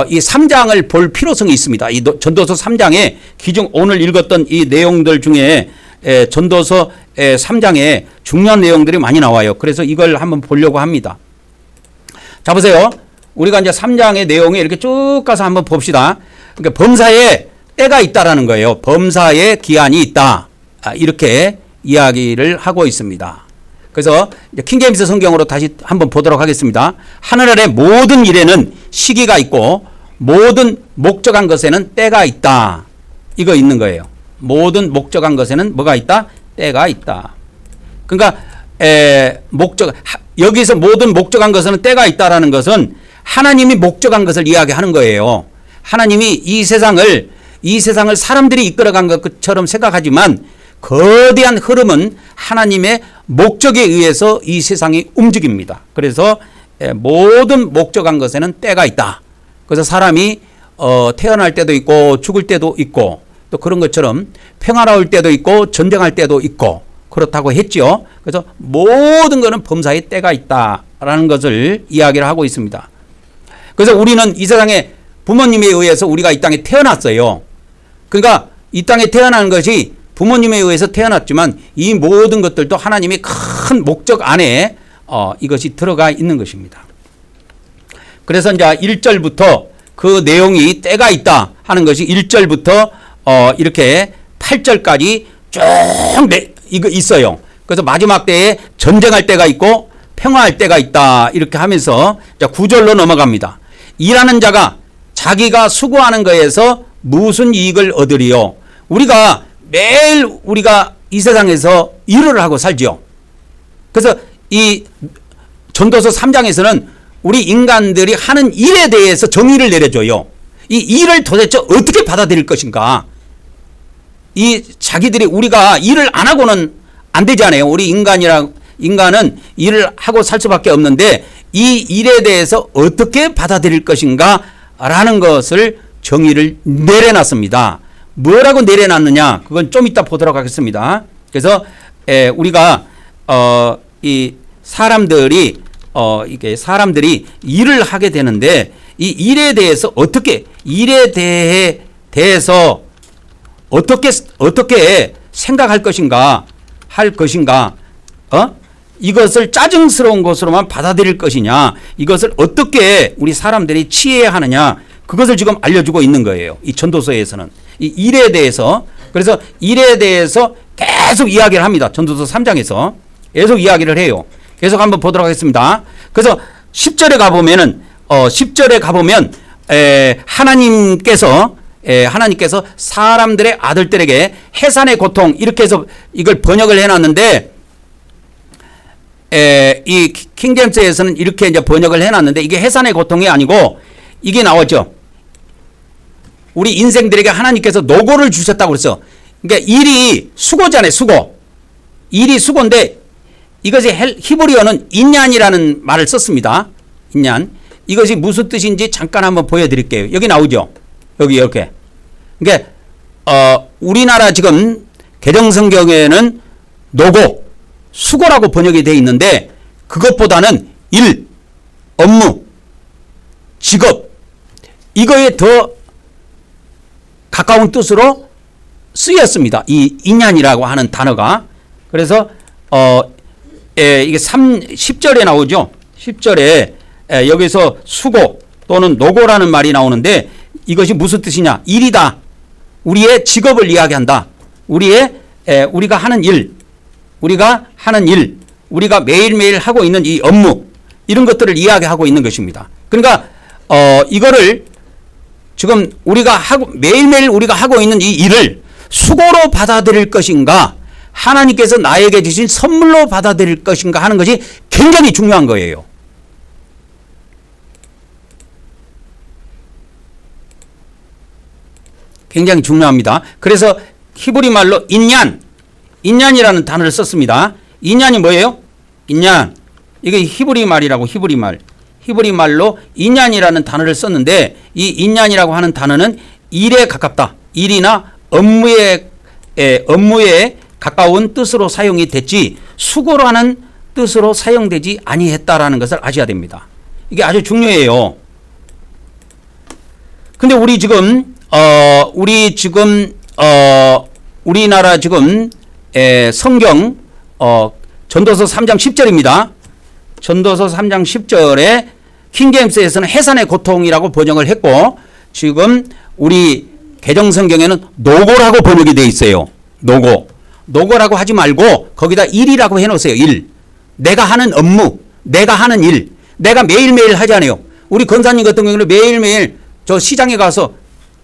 이 3장을 볼 필요성이 있습니다. 이 전도서 3장에 기존 오늘 읽었던 이 내용들 중에 전도서 3장에 중요한 내용들이 많이 나와요. 그래서 이걸 한번 보려고 합니다. 자 보세요. 우리가 이제 3장의 내용에 이렇게 쭉 가서 한번 봅시다. 그러니까 범사에 때가 있다라는 거예요. 범사에 기한이 있다. 이렇게 이야기를 하고 있습니다. 그래서 이제 킹제임스 성경으로 다시 한번 보도록 하겠습니다. 하늘 아래 모든 일에는 시기가 있고 모든 목적한 것에는 때가 있다. 이거 있는 거예요. 모든 목적한 것에는 뭐가 있다? 때가 있다. 그러니까 여기서 모든 목적한 것에는 때가 있다라는 것은 하나님이 목적한 것을 이야기하는 거예요. 하나님이 이 세상을 사람들이 이끌어간 것처럼 생각하지만 거대한 흐름은 하나님의 목적에 의해서 이 세상이 움직입니다. 그래서 모든 목적한 것에는 때가 있다. 그래서 사람이 태어날 때도 있고 죽을 때도 있고 또 그런 것처럼 평화로울 때도 있고 전쟁할 때도 있고 그렇다고 했죠. 그래서 모든 것은 범사에 때가 있다라는 것을 이야기를 하고 있습니다. 그래서 우리는 이 세상에 부모님에 의해서 우리가 이 땅에 태어났어요. 그러니까 이 땅에 태어나는 것이 부모님에 의해서 태어났지만 이 모든 것들도 하나님의 큰 목적 안에 이것이 들어가 있는 것입니다. 그래서 이제 1절부터 그 내용이 때가 있다 하는 것이 1절부터 이렇게 8절까지 쭉 이거 있어요. 그래서 마지막 때에 전쟁할 때가 있고 평화할 때가 있다 이렇게 하면서 9절로 넘어갑니다. 일하는 자가 자기가 수고하는 거에서 무슨 이익을 얻으리요? 우리가 매일 우리가 이 세상에서 일을 하고 살지요. 그래서 이 전도서 3장에서는 우리 인간들이 하는 일에 대해서 정의를 내려줘요. 이 일을 도대체 어떻게 받아들일 것인가? 이 자기들이 우리가 일을 안 하고는 안 되잖아요. 우리 인간은 일을 하고 살 수밖에 없는데 이 일에 대해서 어떻게 받아들일 것인가 라는 것을 정의를 내려놨습니다. 뭐라고 내려놨느냐? 그건 좀 이따 보도록 하겠습니다. 그래서 우리가 이 사람들이 이게 사람들이 일을 하게 되는데 이 일에 대해서 어떻게 일에 대해서 어떻게 생각할 것인가 할 것인가 이것을 짜증스러운 것으로만 받아들일 것이냐 이것을 어떻게 우리 사람들이 취해야 하느냐 그것을 지금 알려주고 있는 거예요. 이 전도서에서는 이 일에 대해서 그래서 일에 대해서 계속 이야기를 합니다. 전도서 3장에서 계속 이야기를 해요. 계속 한번 보도록 하겠습니다. 그래서 10절에 가보면은 10절에 가보면 하나님께서 사람들의 아들들에게 해산의 고통 이렇게 해서 이걸 번역을 해놨는데 이 킹제임스에서는 이렇게 이제 번역을 해놨는데 이게 해산의 고통이 아니고 이게 나오죠. 우리 인생들에게 하나님께서 노고를 주셨다고 그랬어. 그러니까 일이 수고잖아요. 수고. 일이 수고인데 이것이 히브리어는 인얀이라는 말을 썼습니다. 인얀. 이것이 무슨 뜻인지 잠깐 한번 보여드릴게요. 여기 나오죠. 여기 이렇게. 그러니까 우리나라 지금 개정성경에는 노고, 수고라고 번역이 되어 있는데 그것보다는 일, 업무, 직업 이거에 더 가까운 뜻으로 쓰였습니다. 이 인얀이라고 하는 단어가. 그래서 이게 10절에 나오죠. 10절에 여기서 수고 또는 노고라는 말이 나오는데 이것이 무슨 뜻이냐? 일이다. 우리의 직업을 이야기한다. 우리가 하는 일, 우리가 매일매일 하고 있는 이 업무 이런 것들을 이야기하고 있는 것입니다. 그러니까 이거를 지금 매일매일 우리가 하고 있는 이 일을 수고로 받아들일 것인가 하나님께서 나에게 주신 선물로 받아들일 것인가 하는 것이 굉장히 중요한 거예요. 굉장히 중요합니다. 그래서 히브리 말로 인얀이라는 단어를 썼습니다. 인얀이 뭐예요? 인얀. 이게 히브리 말이라고 히브리 말로 인얀이라는 단어를 썼는데 이 인얀이라고 하는 단어는 일에 가깝다. 일이나 업무에 가까운 뜻으로 사용이 됐지 수고로 하는 뜻으로 사용되지 아니했다라는 것을 아셔야 됩니다. 이게 아주 중요해요. 근데 우리나라 지금 성경 전도서 3장 10절입니다. 전도서 3장 10절에 킹제임스에서는 해산의 고통이라고 번역을 했고 지금 우리 개정성경에는 노고라고 번역이 되어 있어요. 노고라고 하지 말고 거기다 일이라고 해놓으세요. 일. 내가 하는 업무, 내가 하는 일, 내가 매일매일 하잖아요. 우리 권사님 같은 경우는 매일매일 저 시장에 가서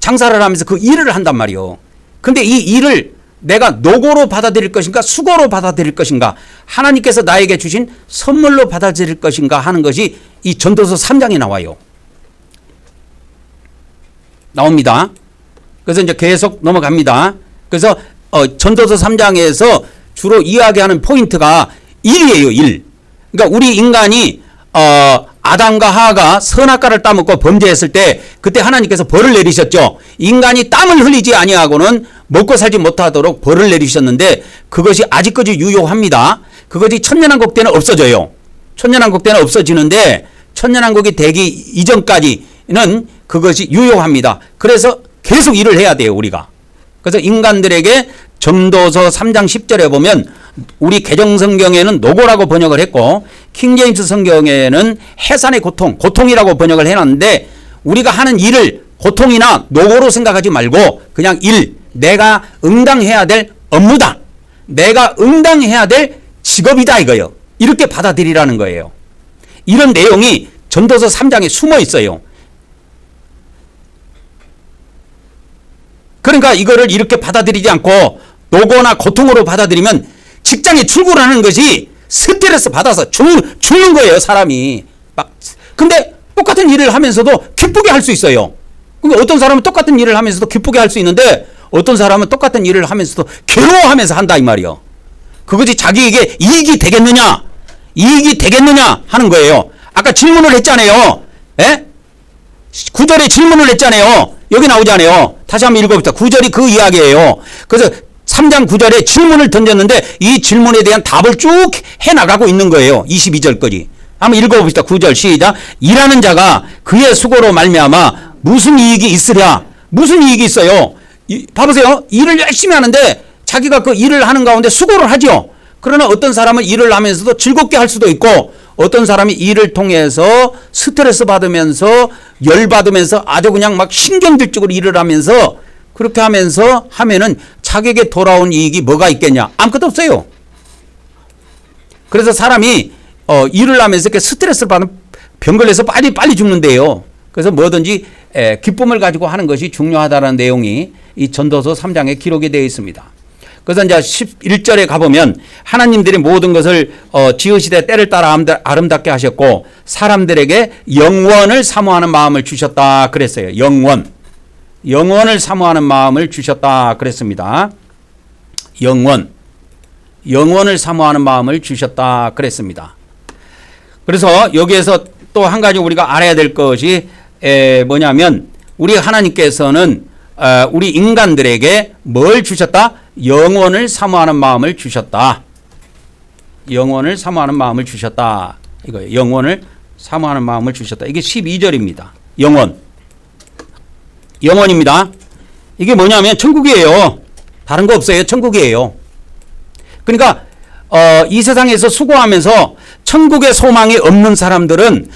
장사를 하면서 그 일을 한단 말이에요. 근데 이 일을 내가 노고로 받아들일 것인가 수고로 받아들일 것인가 하나님께서 나에게 주신 선물로 받아들일 것인가 하는 것이 이 전도서 3장에 나옵니다. 그래서 이제 계속 넘어갑니다. 그래서 전도서 3장에서 주로 이야기하는 포인트가 일이에요. 일. 그러니까 우리 인간이 아담과 하와가 선악과를 따먹고 범죄했을 때 그때 하나님께서 벌을 내리셨죠. 인간이 땀을 흘리지 아니하고는 먹고 살지 못하도록 벌을 내리셨는데 그것이 아직까지 유효합니다. 그것이 천년왕국 때는 없어져요. 천년왕국 때는 없어지는데 천년왕국이 되기 이전까지는 그것이 유효합니다. 그래서 계속 일을 해야 돼요, 우리가. 그래서 인간들에게 전도서 3장 10절에 보면 우리 개정성경에는 노고라고 번역을 했고 킹제임스 성경에는 해산의 고통이라고 번역을 해놨는데 우리가 하는 일을 고통이나 노고로 생각하지 말고 그냥 내가 응당해야 될 업무다. 내가 응당해야 될 직업이다 이거예요. 이렇게 받아들이라는 거예요. 이런 내용이 전도서 3장에 숨어 있어요. 그러니까 이거를 이렇게 받아들이지 않고 노고나 고통으로 받아들이면 직장에 출근하는 것이 스트레스 받아서 죽는 거예요, 사람이. 근데 똑같은 일을 하면서도 기쁘게 할 수 있어요. 그러니까 어떤 사람은 똑같은 일을 하면서도 기쁘게 할 수 있는데 어떤 사람은 똑같은 일을 하면서도 괴로워하면서 한다 이 말이요. 그것이 자기에게 이익이 되겠느냐 하는 거예요. 아까 질문을 했잖아요. 예? 9절에 질문을 했잖아요. 여기 나오잖아요. 다시 한번 읽어봅시다. 9절이 그 이야기예요. 그래서 3장 9절에 질문을 던졌는데 이 질문에 대한 답을 쭉 해나가고 있는 거예요. 22절까지. 한번 읽어봅시다. 9절 시작. 일하는 자가 그의 수고로 말미암아 무슨 이익이 있으랴. 무슨 이익이 있어요. 봐보세요. 일을 열심히 하는데 자기가 그 일을 하는 가운데 수고를 하죠. 그러나 어떤 사람은 일을 하면서도 즐겁게 할 수도 있고 어떤 사람이 일을 통해서 스트레스 받으면서 열받으면서 아주 그냥 막 신경질적으로 일을 하면서 그렇게 하면은 자기에게 돌아온 이익이 뭐가 있겠냐? 아무것도 없어요. 그래서 사람이 일을 하면서 이렇게 스트레스를 받으면 병 걸려서 빨리 죽는데요. 그래서 뭐든지 기쁨을 가지고 하는 것이 중요하다는 내용이 이 전도서 3장에 기록이 되어 있습니다. 그래서 이제 11절에 가보면 하나님들이 모든 것을 지으시되 때를 따라 아름답게 하셨고 사람들에게 영원을 사모하는 마음을 주셨다 그랬어요. 영원을 사모하는 마음을 주셨다 그랬습니다. 영원을 사모하는 마음을 주셨다 그랬습니다. 그래서 여기에서 또 한 가지 우리가 알아야 될 것이 뭐냐면 우리 하나님께서는 우리 인간들에게 뭘 주셨다? 영원을 사모하는 마음을 주셨다. 영원을 사모하는 마음을 주셨다. 이거예요. 영원을 사모하는 마음을 주셨다. 이게 12절입니다. 영원입니다. 이게 뭐냐면 천국이에요. 다른 거 없어요. 천국이에요. 그러니까 이 세상에서 수고하면서 천국의 소망이 없는 사람들은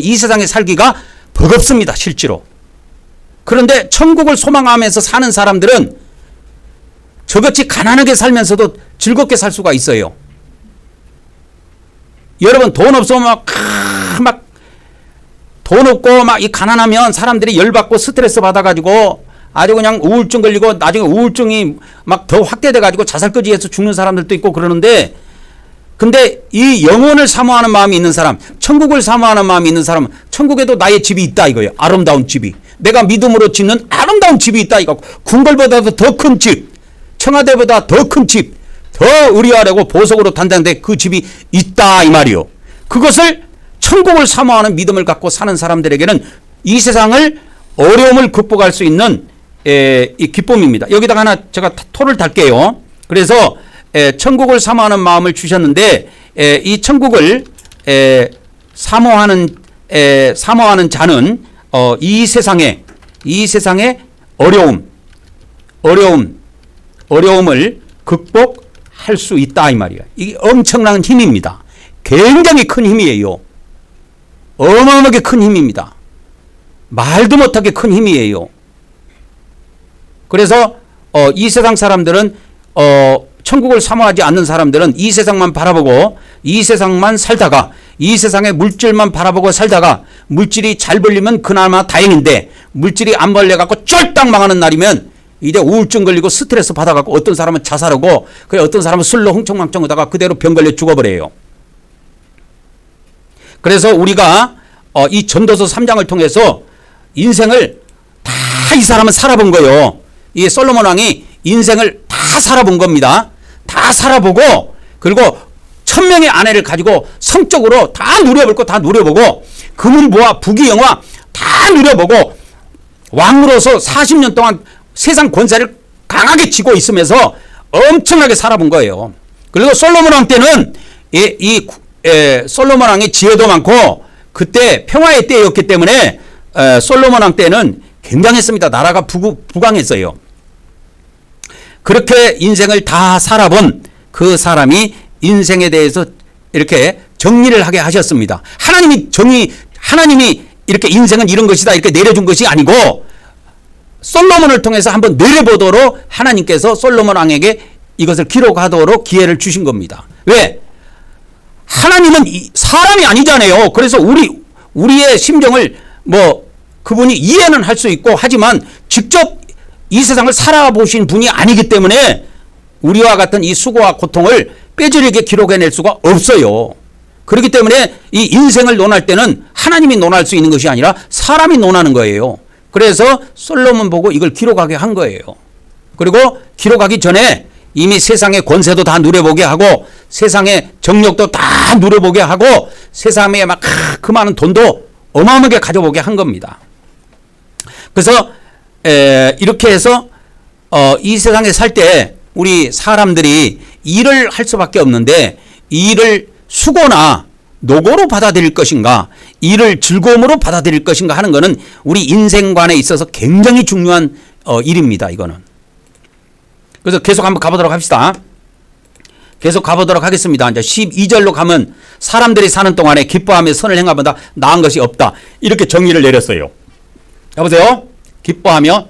이 세상에 살기가 버겁습니다. 실제로. 그런데 천국을 소망하면서 사는 사람들은 저같이 가난하게 살면서도 즐겁게 살 수가 있어요. 여러분 돈 없으면 돈 없고 막 이 가난하면 사람들이 열받고 스트레스 받아가지고 아주 그냥 우울증 걸리고 나중에 우울증이 막 더 확대돼가지고 자살까지 해서 죽는 사람들도 있고 그러는데 근데 이 영혼을 사모하는 마음이 있는 사람, 천국을 사모하는 마음이 있는 사람은 천국에도 나의 집이 있다 이거예요. 아름다운 집이. 내가 믿음으로 짓는 아름다운 집이 있다 이거. 궁궐보다도 더 큰 집, 청와대보다 더 큰 집, 더 의리하려고 보석으로 단단한데 그 집이 있다 이 말이요. 그것을 천국을 사모하는 믿음을 갖고 사는 사람들에게는 이 세상을 어려움을 극복할 수 있는 이 기쁨입니다. 여기다가 하나 제가 토를 달게요. 그래서 천국을 사모하는 마음을 주셨는데 이 천국을 사모하는 자는 이 세상의 어려움을 극복할 수 있다 이 말이야. 이게 엄청난 힘입니다. 굉장히 큰 힘이에요. 어마어마하게 큰 힘입니다. 말도 못하게 큰 힘이에요. 그래서 이 세상 사람들은 천국을 사모하지 않는 사람들은 이 세상만 바라보고 이 세상만 살다가 이 세상의 물질만 바라보고 살다가 물질이 잘 벌리면 그나마 다행인데 물질이 안 벌려갖고 쫄딱 망하는 날이면 이제 우울증 걸리고 스트레스 받아갖고 어떤 사람은 자살하고 그래 어떤 사람은 술로 흥청망청 하다가 그대로 병 걸려 죽어버려요. 그래서 우리가 이 전도서 3장을 통해서 인생을 다 이 사람은 살아본 거예요. 이 솔로몬 왕이 인생을 다 살아본 겁니다. 다 살아보고 그리고 1000명의 아내를 가지고 성적으로 다 누려볼 거 다 누려보고 금은부와 부귀영화 다 누려보고 왕으로서 40년 동안 세상 권세를 강하게 쥐고 있으면서 엄청나게 살아본 거예요. 그리고 솔로몬 왕 때는 솔로몬 왕의 지혜도 많고 그때 평화의 때였기 때문에 솔로몬 왕 때는 굉장했습니다. 나라가 부강했어요. 그렇게 인생을 다 살아본 그 사람이 인생에 대해서 이렇게 정리를 하게 하셨습니다. 하나님이 이렇게 인생은 이런 것이다 이렇게 내려준 것이 아니고 솔로몬을 통해서 한번 내려보도록 하나님께서 솔로몬 왕에게 이것을 기록하도록 기회를 주신 겁니다. 왜? 하나님은 사람이 아니잖아요. 그래서 우리의 심정을 그분이 이해는 할 수 있고 하지만 직접 이 세상을 살아보신 분이 아니기 때문에 우리와 같은 이 수고와 고통을 뼈저리게 기록해낼 수가 없어요. 그렇기 때문에 이 인생을 논할 때는 하나님이 논할 수 있는 것이 아니라 사람이 논하는 거예요. 그래서 솔로몬 보고 이걸 기록하게 한 거예요. 그리고 기록하기 전에 이미 세상의 권세도 다 누려보게 하고 세상의 정력도 다 누려보게 하고 세상에 막 그 많은 돈도 어마어마하게 가져보게 한 겁니다. 그래서 이렇게 해서 이 세상에 살 때 우리 사람들이 일을 할 수밖에 없는데 일을 수고나 노고로 받아들일 것인가 일을 즐거움으로 받아들일 것인가 하는 것은 우리 인생관에 있어서 굉장히 중요한 일입니다. 이거는. 그래서 계속 한번 가보도록 합시다. 계속 가보도록 하겠습니다. 이제 12절로 가면 사람들이 사는 동안에 기뻐하며 선을 행하보다 나은 것이 없다. 이렇게 정의를 내렸어요. 여보세요? 기뻐하며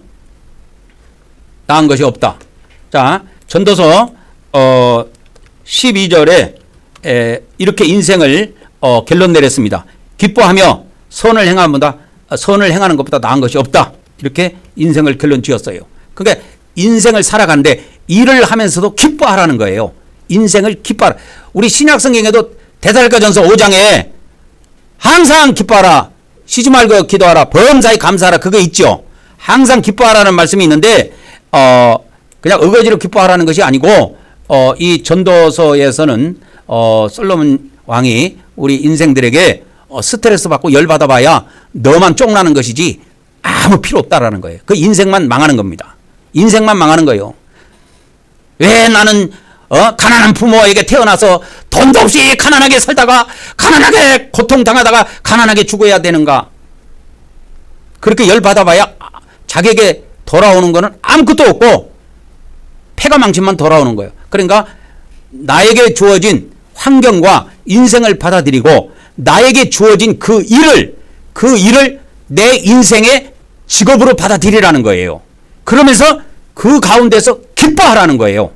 나은 것이 없다. 자, 전도서 12절에 이렇게 인생을 결론 내렸습니다. 기뻐하며 선을 행하는 것보다 나은 것이 없다. 이렇게 인생을 결론 지었어요. 그러니까 인생을 살아가는데 일을 하면서도 기뻐하라는 거예요. 인생을 기뻐하라. 우리 신약성경에도 데살로니가전서 5장에 항상 기뻐하라. 쉬지 말고 기도하라. 범사에 감사하라. 그거 있죠. 항상 기뻐하라는 말씀이 있는데 그냥 어거지로 기뻐하라는 것이 아니고 이 전도서에서는 솔로몬 왕이 우리 인생들에게 스트레스 받고 열 받아봐야 너만 쫑나는 것이지 아무 필요 없다라는 거예요. 그 인생만 망하는 겁니다. 인생만 망하는 거예요. 왜 나는 가난한 부모에게 태어나서 돈도 없이 가난하게 살다가 가난하게 고통당하다가 가난하게 죽어야 되는가? 그렇게 열 받아봐야 자기에게 돌아오는 거는 아무것도 없고 패가망신만 돌아오는 거예요. 그러니까 나에게 주어진 환경과 인생을 받아들이고 나에게 주어진 그 일을 내 인생의 직업으로 받아들이라는 거예요. 그러면서 그 가운데서 기뻐하라는 거예요.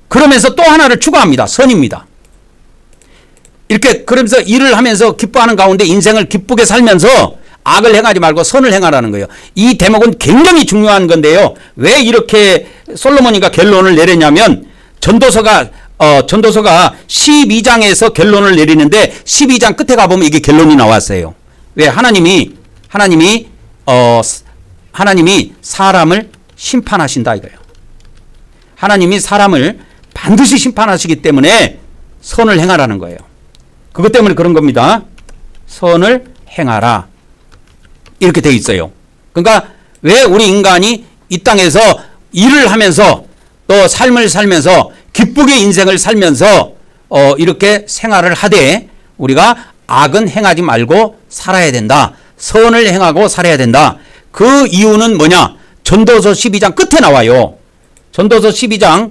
그러면서 또 하나를 추가합니다. 선입니다. 이렇게 그러면서 일을 하면서 기뻐하는 가운데 인생을 기쁘게 살면서 악을 행하지 말고 선을 행하라는 거예요. 이 대목은 굉장히 중요한 건데요. 왜 이렇게 솔로몬이가 결론을 내렸냐면 전도서가 12장에서 결론을 내리는데 12장 끝에 가보면 이게 결론이 나왔어요. 왜? 하나님이 사람을 심판하신다 이거예요. 하나님이 사람을 반드시 심판하시기 때문에 선을 행하라는 거예요. 그것 때문에 그런 겁니다. 선을 행하라. 이렇게 되어 있어요. 그러니까 왜 우리 인간이 이 땅에서 일을 하면서 또 삶을 살면서 기쁘게 인생을 살면서 이렇게 생활을 하되 우리가 악은 행하지 말고 살아야 된다. 선을 행하고 살아야 된다. 그 이유는 뭐냐? 전도서 12장 끝에 나와요. 전도서 12장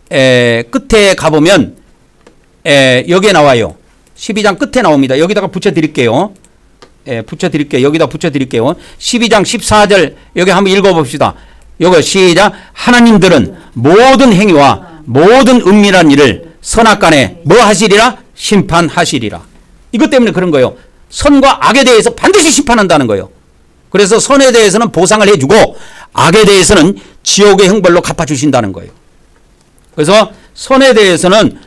끝에 가보면 여기에 나와요. 12장 끝에 나옵니다. 여기다가 붙여드릴게요. 여기다 붙여드릴게요. 12장 14절 여기 한번 읽어봅시다. 요거 시작. 하나님들은 모든 행위와 모든 은밀한 일을 선악간에 뭐 하시리라? 심판하시리라. 이것 때문에 그런 거예요. 선과 악에 대해서 반드시 심판한다는 거예요. 그래서 선에 대해서는 보상을 해주고 악에 대해서는 지옥의 형벌로 갚아주신다는 거예요. 그래서 선에 대해서는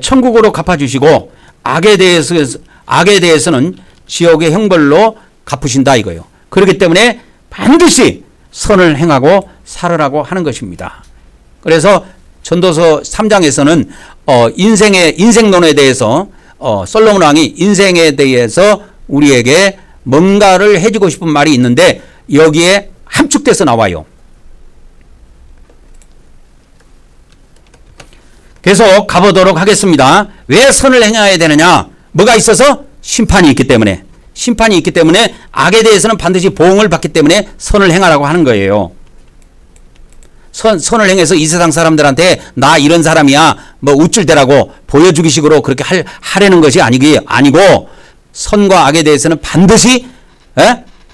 천국으로 갚아주시고 악에 대해서는 지옥의 형벌로 갚으신다 이거예요. 그렇기 때문에 반드시 선을 행하고 살으라고 하는 것입니다. 그래서 전도서 3장에서는 인생론에 대해서 솔로몬 왕이 인생에 대해서 우리에게 뭔가를 해주고 싶은 말이 있는데 여기에 함축돼서 나와요. 계속 가보도록 하겠습니다. 왜 선을 행해야 되느냐? 뭐가 있어서? 심판이 있기 때문에. 심판이 있기 때문에 악에 대해서는 반드시 보응을 받기 때문에 선을 행하라고 하는 거예요. 선을 행해서 이 세상 사람들한테 나 이런 사람이야 뭐 우쭐대라고 보여주기 식으로 그렇게 하려는 것이 아니고 선과 악에 대해서는 반드시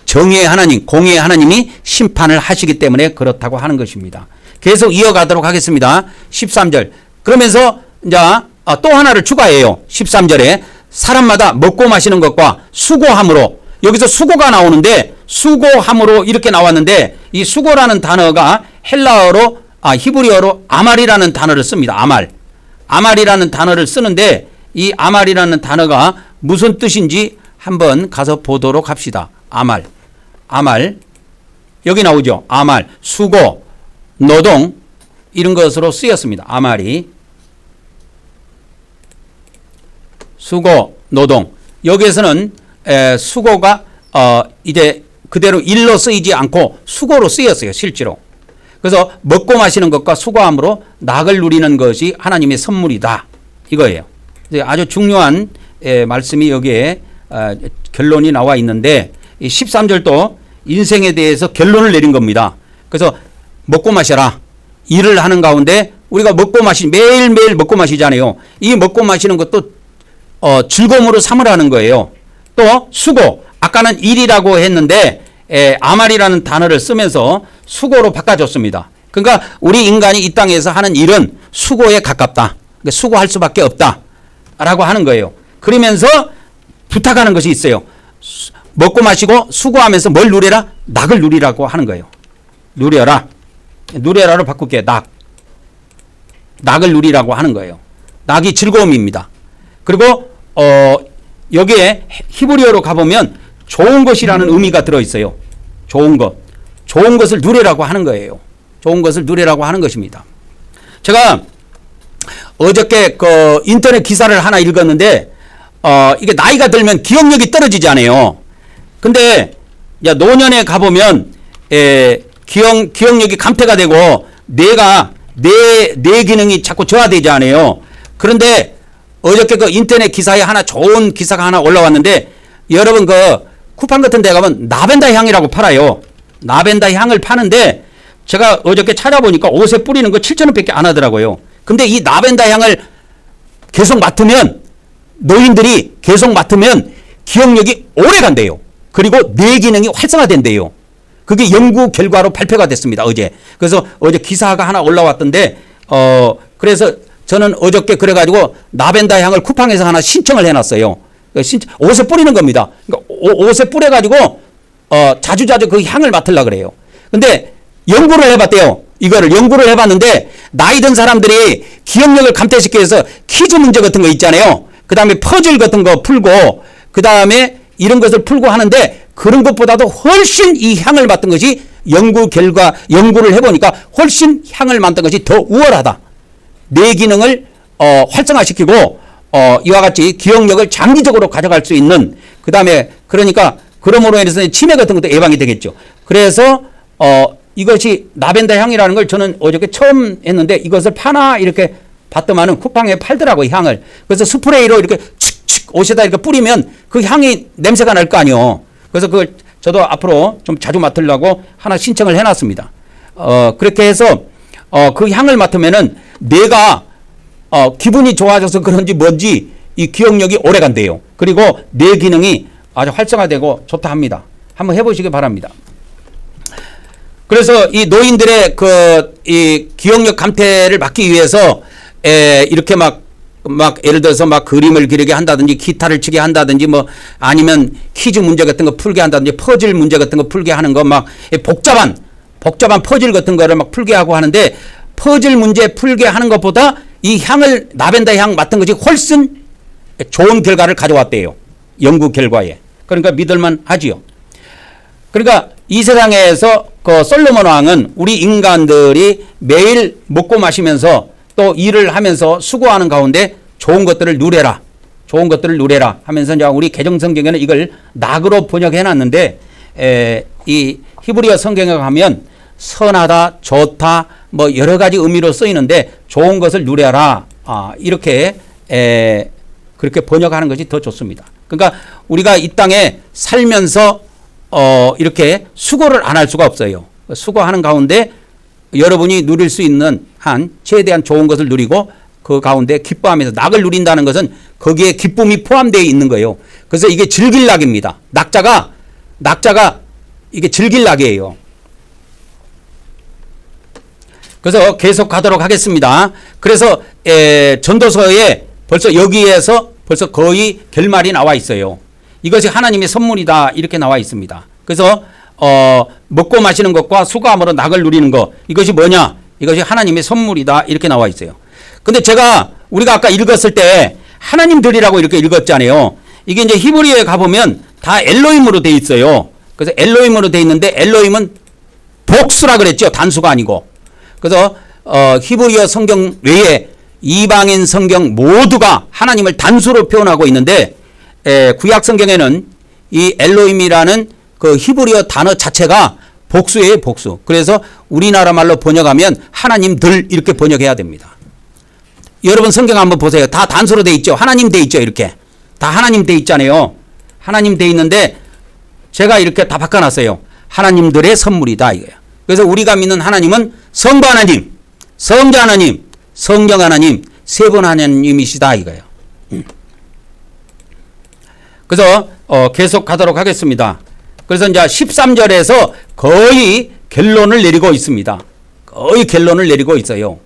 정의의 하나님, 공의의 하나님이 심판을 하시기 때문에 그렇다고 하는 것입니다. 계속 이어가도록 하겠습니다. 13절. 그러면서 이제 또 하나를 추가해요. 13절에 사람마다 먹고 마시는 것과 수고함으로, 여기서 수고가 나오는데 수고함으로 이렇게 나왔는데 이 수고라는 단어가 헬라어로 히브리어로 아말이라는 단어를 씁니다. 아말이라는 단어를 쓰는데 이 아말이라는 단어가 무슨 뜻인지 한번 가서 보도록 합시다. 아말 여기 나오죠. 아말, 수고, 노동 이런 것으로 쓰였습니다. 아말이 수고, 노동. 여기에서는 수고가 이제 그대로 일로 쓰이지 않고 수고로 쓰였어요. 실제로. 그래서 먹고 마시는 것과 수고함으로 낙을 누리는 것이 하나님의 선물이다. 이거예요. 아주 중요한 말씀이 여기에 결론이 나와 있는데 13절도 인생에 대해서 결론을 내린 겁니다. 그래서 먹고 마셔라. 일을 하는 가운데 우리가 매일매일 먹고 마시잖아요. 이 먹고 마시는 것도 즐거움으로 삼으라는 거예요. 또 수고. 아까는 일이라고 했는데 아말이라는 단어를 쓰면서 수고로 바꿔줬습니다. 그러니까 우리 인간이 이 땅에서 하는 일은 수고에 가깝다. 그러니까 수고할 수밖에 없다. 라고 하는 거예요. 그러면서 부탁하는 것이 있어요. 먹고 마시고 수고하면서 뭘 누려라? 낙을 누리라고 하는 거예요. 누려라로 바꿀게요. 낙을 누리라고 하는 거예요. 낙이 즐거움입니다. 그리고 여기에 히브리어로 가보면 좋은 것이라는 의미가 들어있어요. 좋은 것을 누리라고 하는 거예요. 좋은 것을 누리라고 하는 것입니다. 제가 어저께 인터넷 기사를 하나 읽었는데 이게 나이가 들면 기억력이 떨어지지 않아요. 근데 노년에 가보면 기억력이 감퇴가 되고 뇌 기능이 자꾸 저하되지 않아요. 그런데 어저께 인터넷 기사에 좋은 기사가 하나 올라왔는데 여러분 쿠팡 같은 데 가면 라벤더 향이라고 팔아요. 라벤더 향을 파는데 제가 어저께 찾아보니까 옷에 뿌리는 거 7,000원밖에 안 하더라고요. 근데 이 라벤더 향을 계속 맡으면 노인들이 계속 맡으면 기억력이 오래 간대요. 그리고 뇌 기능이 활성화된대요. 그게 연구 결과로 발표가 됐습니다. 어제. 그래서 어제 기사가 하나 올라왔던데 그래서 저는 어저께 그래가지고 라벤더 향을 쿠팡에서 하나 신청을 해놨어요. 옷에 뿌리는 겁니다. 그러니까 옷에 뿌려가지고 자주자주 그 향을 맡으려고 그래요. 근데 연구를 해봤대요. 이거를 연구를 해봤는데 나이 든 사람들이 기억력을 감퇴시키기 위해서 퀴즈 문제 같은 거 있잖아요. 그 다음에 퍼즐 같은 거 풀고 그 다음에 이런 것을 풀고 하는데 그런 것보다도 훨씬 이 향을 맡은 것이 연구를 해보니까 훨씬 향을 맡은 것이 더 우월하다. 뇌 기능을 활성화시키고 이와 같이 기억력을 장기적으로 가져갈 수 있는 그 다음에 그러니까 그러므로 인해서 치매 같은 것도 예방이 되겠죠. 그래서 이것이 라벤더 향이라는 걸 저는 어저께 처음 했는데 이것을 파나 이렇게 봤더만은 쿠팡에 팔더라고요. 향을. 그래서 스프레이로 이렇게 칙칙 옷에다 이렇게 뿌리면 그 향이 냄새가 날 거 아니에요. 그래서 그걸 저도 앞으로 좀 자주 맡으려고 하나 신청을 해놨습니다. 그렇게 해서 그 향을 맡으면은 뇌가 기분이 좋아져서 그런지 뭔지 이 기억력이 오래 간대요. 그리고 뇌 기능이 아주 활성화되고 좋다 합니다. 한번 해보시기 바랍니다. 그래서 이 노인들의 이 기억력 감퇴를 막기 위해서 이렇게 막 예를 들어서 막 그림을 그리게 한다든지 기타를 치게 한다든지 뭐 아니면 퀴즈 문제 같은 거 풀게 한다든지 퍼즐 문제 같은 거 풀게 하는 거 막 복잡한 퍼즐 같은 거를 막 풀게 하고 하는데 퍼즐 문제 풀게 하는 것보다 이 향을 라벤더 향 맡은 것이 훨씬 좋은 결과를 가져왔대요. 연구 결과에. 그러니까 믿을만 하지요. 그러니까 이 세상에서 솔로몬 왕은 우리 인간들이 매일 먹고 마시면서 또 일을 하면서 수고하는 가운데 좋은 것들을 누려라. 좋은 것들을 누려라 하면서 이제 우리 개정 성경에는 이걸 낙으로 번역해 놨는데 이 히브리어 성경에 가면 선하다, 좋다, 뭐 여러 가지 의미로 쓰이는데 좋은 것을 누려라. 이렇게 그렇게 번역하는 것이 더 좋습니다. 그러니까 우리가 이 땅에 살면서 이렇게 수고를 안 할 수가 없어요. 수고하는 가운데 여러분이 누릴 수 있는 한 최대한 좋은 것을 누리고 그 가운데 기뻐하면서 낙을 누린다는 것은 거기에 기쁨이 포함되어 있는 거예요. 그래서 이게 즐길 낙입니다. 낙자가 이게 즐길 낙이에요. 그래서 계속 가도록 하겠습니다. 그래서 전도서에 벌써 여기에서 벌써 거의 결말이 나와 있어요. 이것이 하나님의 선물이다 이렇게 나와 있습니다. 그래서 먹고 마시는 것과 수고함으로 낙을 누리는 것 이것이 뭐냐? 이것이 하나님의 선물이다 이렇게 나와 있어요. 근데 우리가 아까 읽었을 때 하나님들이라고 이렇게 읽었잖아요. 이게 이제 히브리어에 가보면 다 엘로힘으로 돼 있어요. 그래서 엘로힘으로 돼 있는데 엘로힘은 복수라 그랬죠. 단수가 아니고. 그래서 히브리어 성경 외에 이방인 성경 모두가 하나님을 단수로 표현하고 있는데 구약 성경에는 이 엘로힘이라는 그 히브리어 단어 자체가 복수예요, 복수. 그래서 우리나라 말로 번역하면 하나님들 이렇게 번역해야 됩니다. 여러분 성경 한번 보세요. 다 단수로 돼 있죠. 하나님 돼 있죠. 이렇게 다 하나님 돼 있잖아요. 하나님 돼 있는데 제가 이렇게 다 바꿔놨어요. 하나님들의 선물이다 이거예요. 그래서 우리가 믿는 하나님은 성부 하나님, 성자 하나님, 성령 하나님, 세 분 하나님이시다 이거예요. 그래서 계속 가도록 하겠습니다. 그래서 이제 13절에서 거의 결론을 내리고 있습니다. 거의 결론을 내리고 있어요.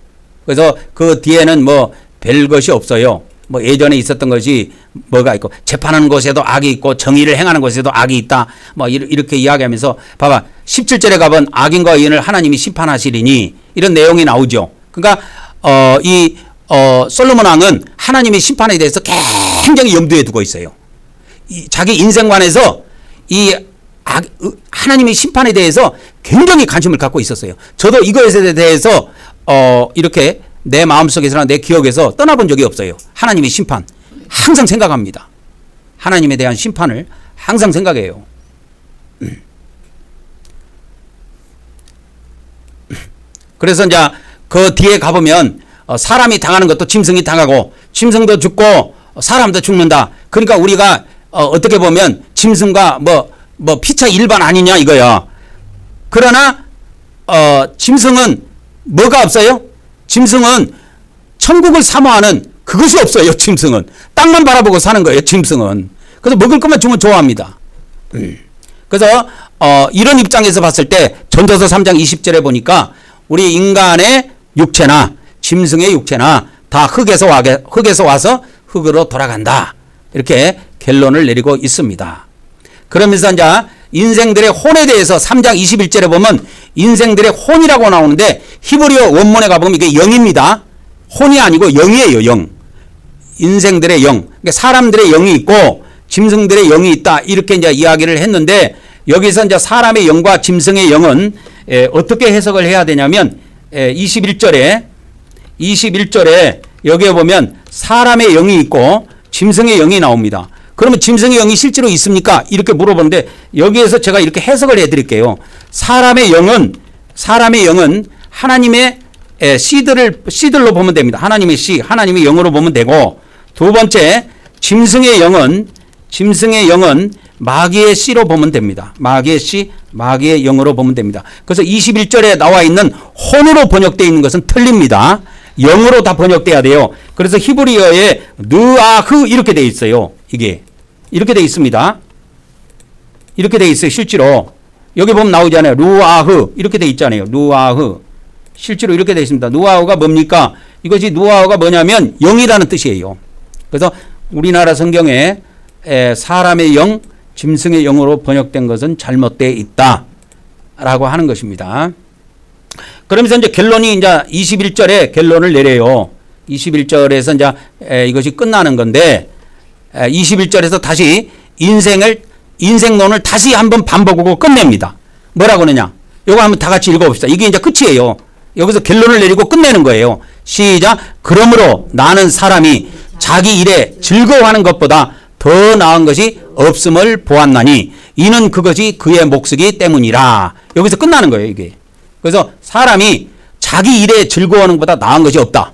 그래서 그 뒤에는 뭐 별것이 없어요. 뭐 예전에 있었던 것이 뭐가 있고 재판하는 곳에도 악이 있고 정의를 행하는 곳에도 악이 있다. 뭐 이렇게 이야기하면서 봐봐. 17절에 가면 악인과 의인을 하나님이 심판하시리니 이런 내용이 나오죠. 그러니까 솔로몬 왕은 하나님의 심판에 대해서 굉장히 염두에 두고 있어요. 자기 인생관에서 하나님의 심판에 대해서 굉장히 관심을 갖고 있었어요. 저도 이것에 대해서 이렇게 내 마음속에서나 내 기억에서 떠나본 적이 없어요. 하나님의 심판 항상 생각합니다. 하나님에 대한 심판을 항상 생각해요. 그래서 이제 그 뒤에 가보면 사람이 당하는 것도 짐승이 당하고 짐승도 죽고 사람도 죽는다. 그러니까 우리가 어떻게 보면 짐승과 뭐 피차 일반 아니냐 이거야. 그러나 짐승은 뭐가 없어요? 짐승은 천국을 사모하는 그것이 없어요. 짐승은 땅만 바라보고 사는 거예요. 짐승은. 그래서 먹을 것만 주면 좋아합니다. 그래서 이런 입장에서 봤을 때 전도서 3장 20절에 보니까 우리 인간의 육체나 짐승의 육체나 다 흙에서 와서 흙으로 돌아간다. 이렇게 결론을 내리고 있습니다. 그러면서 이제 인생들의 혼에 대해서 3장 21절에 보면 인생들의 혼이라고 나오는데 히브리어 원문에 가보면 이게 영입니다. 혼이 아니고 영이에요. 영. 인생들의 영. 그러니까 사람들의 영이 있고 짐승들의 영이 있다. 이렇게 이제 이야기를 했는데 여기서 이제 사람의 영과 짐승의 영은 어떻게 해석을 해야 되냐면 21절에 여기에 보면 사람의 영이 있고 짐승의 영이 나옵니다. 그러면 짐승의 영이 실제로 있습니까? 이렇게 물어보는데 여기에서 제가 이렇게 해석을 해드릴게요. 사람의 영은 하나님의 씨들로 보면 됩니다. 하나님의 씨, 하나님의 영으로 보면 되고 두 번째 짐승의 영은 마귀의 씨로 보면 됩니다. 마귀의 씨, 마귀의 영으로 보면 됩니다. 그래서 21절에 나와 있는 혼으로 번역되어 있는 것은 틀립니다. 영으로 다 번역돼야 돼요. 그래서 히브리어에 느아흐 이렇게 돼 있어요. 이게 이렇게 돼 있습니다. 이렇게 돼 있어요. 실제로 여기 보면 나오잖아요. 루아흐 이렇게 돼 있잖아요. 루아흐 실제로 이렇게 돼 있습니다. 누아흐가 뭡니까? 이것이 누아흐가 뭐냐면 영이라는 뜻이에요. 그래서 우리나라 성경에 사람의 영, 짐승의 영으로 번역된 것은 잘못되어 있다라고 하는 것입니다. 그러면서 이제 결론이 이제 21절에 결론을 내려요. 21절에서 이제 이것이 끝나는 건데 21절에서 다시 인생론을 다시 한번 반복하고 끝냅니다. 뭐라고 그러냐? 요거 한번 다 같이 읽어봅시다. 이게 이제 끝이에요. 여기서 결론을 내리고 끝내는 거예요. 시작. 그러므로 나는 사람이 자기 일에 즐거워하는 것보다 더 나은 것이 없음을 보았나니 이는 그것이 그의 몫이기 때문이라. 여기서 끝나는 거예요, 이게. 그래서 사람이 자기 일에 즐거워하는 것보다 나은 것이 없다.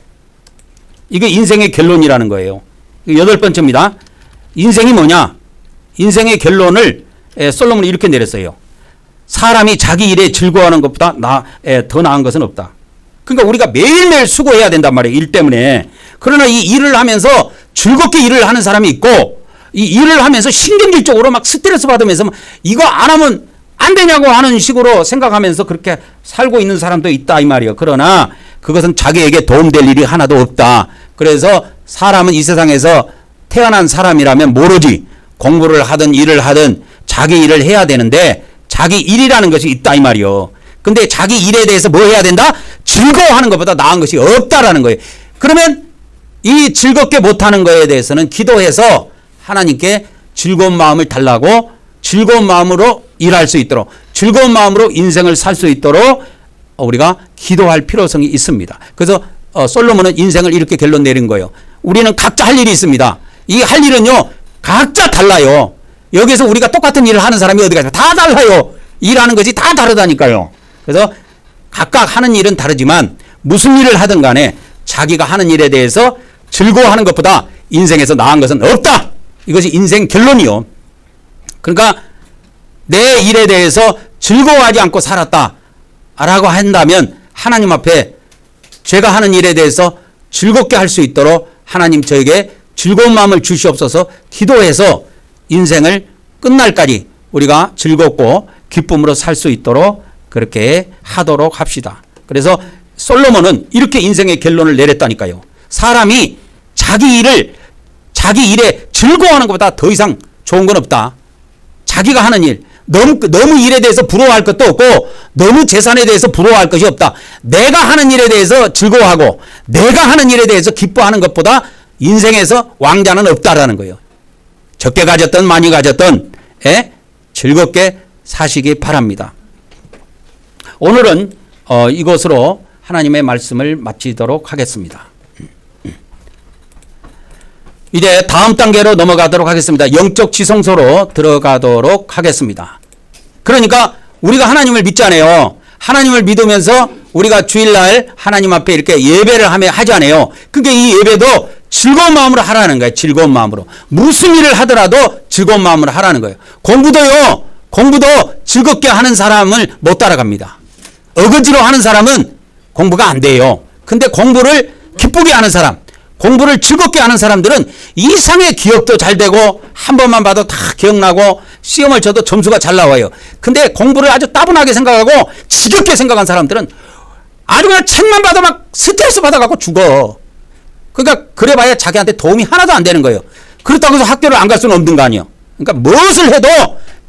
이게 인생의 결론이라는 거예요. 8번째입니다. 인생이 뭐냐? 인생의 결론을 솔로몬이 이렇게 내렸어요. 사람이 자기 일에 즐거워하는 것보다 더 나은 것은 없다. 그러니까 우리가 매일매일 수고해야 된단 말이에요. 일 때문에. 그러나 이 일을 하면서 즐겁게 일을 하는 사람이 있고 이 일을 하면서 신경질적으로 막 스트레스 받으면서 이거 안 하면 안 되냐고 하는 식으로 생각하면서 그렇게 살고 있는 사람도 있다 이 말이에요. 그러나 그것은 자기에게 도움될 일이 하나도 없다. 그래서 사람은 이 세상에서 태어난 사람이라면 모르지 공부를 하든 일을 하든 자기 일을 해야 되는데 자기 일이라는 것이 있다 이 말이요. 근데 자기 일에 대해서 뭐 해야 된다? 즐거워하는 것보다 나은 것이 없다라는 거예요. 그러면 이 즐겁게 못하는 거에 대해서는 기도해서 하나님께 즐거운 마음을 달라고 즐거운 마음으로 일할 수 있도록 즐거운 마음으로 인생을 살 수 있도록 우리가 기도할 필요성이 있습니다. 그래서 솔로몬은 인생을 이렇게 결론 내린 거예요. 우리는 각자 할 일이 있습니다. 이 할 일은요 각자 달라요. 여기서 우리가 똑같은 일을 하는 사람이 어디 가요? 다 달라요. 일하는 것이 다 다르다니까요. 그래서 각각 하는 일은 다르지만 무슨 일을 하든 간에 자기가 하는 일에 대해서 즐거워하는 것보다 인생에서 나은 것은 없다. 이것이 인생 결론이요. 그러니까 내 일에 대해서 즐거워하지 않고 살았다 라고 한다면 하나님 앞에 제가 하는 일에 대해서 즐겁게 할 수 있도록 하나님 저에게 즐거운 마음을 주시옵소서 기도해서 인생을 끝날까지 우리가 즐겁고 기쁨으로 살 수 있도록 그렇게 하도록 합시다. 그래서 솔로몬은 이렇게 인생의 결론을 내렸다니까요. 사람이 자기 일에 즐거워하는 것보다 더 이상 좋은 건 없다. 자기가 하는 일, 너무 일에 대해서 부러워할 것도 없고 너무 재산에 대해서 부러워할 것이 없다. 내가 하는 일에 대해서 즐거워하고 내가 하는 일에 대해서 기뻐하는 것보다 인생에서 왕자는 없다라는 거예요. 적게 가졌던 많이 가졌던 즐겁게 사시기 바랍니다. 오늘은 이것으로 하나님의 말씀을 마치도록 하겠습니다. 이제 다음 단계로 넘어가도록 하겠습니다. 영적 지성소로 들어가도록 하겠습니다. 그러니까 우리가 하나님을 믿잖아요. 하나님을 믿으면서 우리가 주일날 하나님 앞에 이렇게 예배를 하잖아요. 그게 이 예배도 즐거운 마음으로 하라는 거예요. 즐거운 마음으로. 무슨 일을 하더라도 즐거운 마음으로 하라는 거예요. 공부도 즐겁게 하는 사람을 못 따라갑니다. 어거지로 하는 사람은 공부가 안 돼요. 근데 공부를 기쁘게 하는 사람, 공부를 즐겁게 하는 사람들은 이상의 기억도 잘 되고 한 번만 봐도 다 기억나고 시험을 쳐도 점수가 잘 나와요. 근데 공부를 아주 따분하게 생각하고 지겹게 생각한 사람들은 아주 그냥 책만 봐도 막 스트레스 받아갖고 죽어. 그러니까 그래봐야 자기한테 도움이 하나도 안 되는 거예요. 그렇다고 해서 학교를 안 갈 수는 없는 거 아니에요. 그러니까 무엇을 해도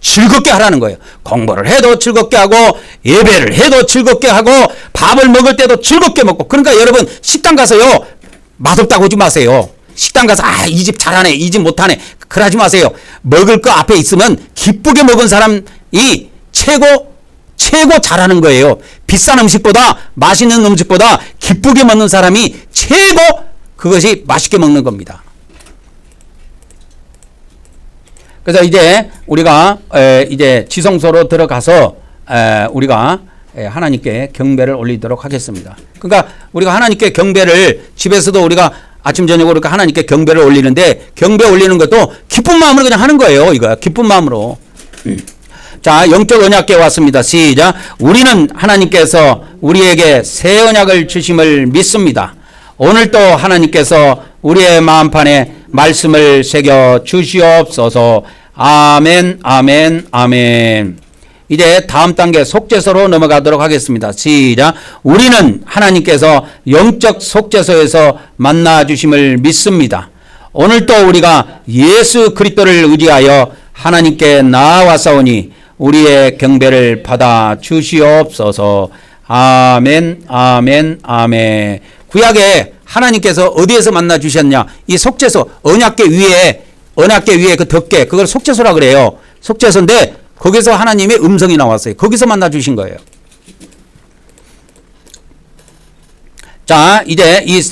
즐겁게 하라는 거예요. 공부를 해도 즐겁게 하고 예배를 해도 즐겁게 하고 밥을 먹을 때도 즐겁게 먹고. 그러니까 여러분 식당 가서요 맛없다고 하지 마세요. 식당 가서 이 집 잘하네 이 집 못하네 그러지 마세요. 먹을 거 앞에 있으면 기쁘게 먹은 사람이 최고 잘하는 거예요. 비싼 음식보다 맛있는 음식보다 기쁘게 먹는 사람이 최고 그것이 맛있게 먹는 겁니다. 그래서 이제 우리가 이제 지성소로 들어가서 우리가 하나님께 경배를 올리도록 하겠습니다. 그러니까 우리가 하나님께 경배를 집에서도 우리가 아침 저녁으로 이렇게 하나님께 경배를 올리는데 경배 올리는 것도 기쁜 마음으로 그냥 하는 거예요. 이거 기쁜 마음으로. 자, 영적 언약궤 왔습니다. 시작. 우리는 하나님께서 우리에게 새 언약을 주심을 믿습니다. 오늘도 하나님께서 우리의 마음판에 말씀을 새겨 주시옵소서. 아멘, 아멘, 아멘. 이제 다음 단계 속죄소로 넘어가도록 하겠습니다. 시작. 우리는 하나님께서 영적 속죄소에서 만나 주심을 믿습니다. 오늘도 우리가 예수 그리스도를 의지하여 하나님께 나아왔사오니 우리의 경배를 받아 주시옵소서. 아멘, 아멘, 아멘. 구약에 하나님께서 어디에서 만나 주셨냐? 이 속죄소, 언약궤 위에 그 덮개, 그걸 속죄소라 그래요. 속죄소인데 거기서 하나님의 음성이 나왔어요. 거기서 만나 주신 거예요. 자, 이제 이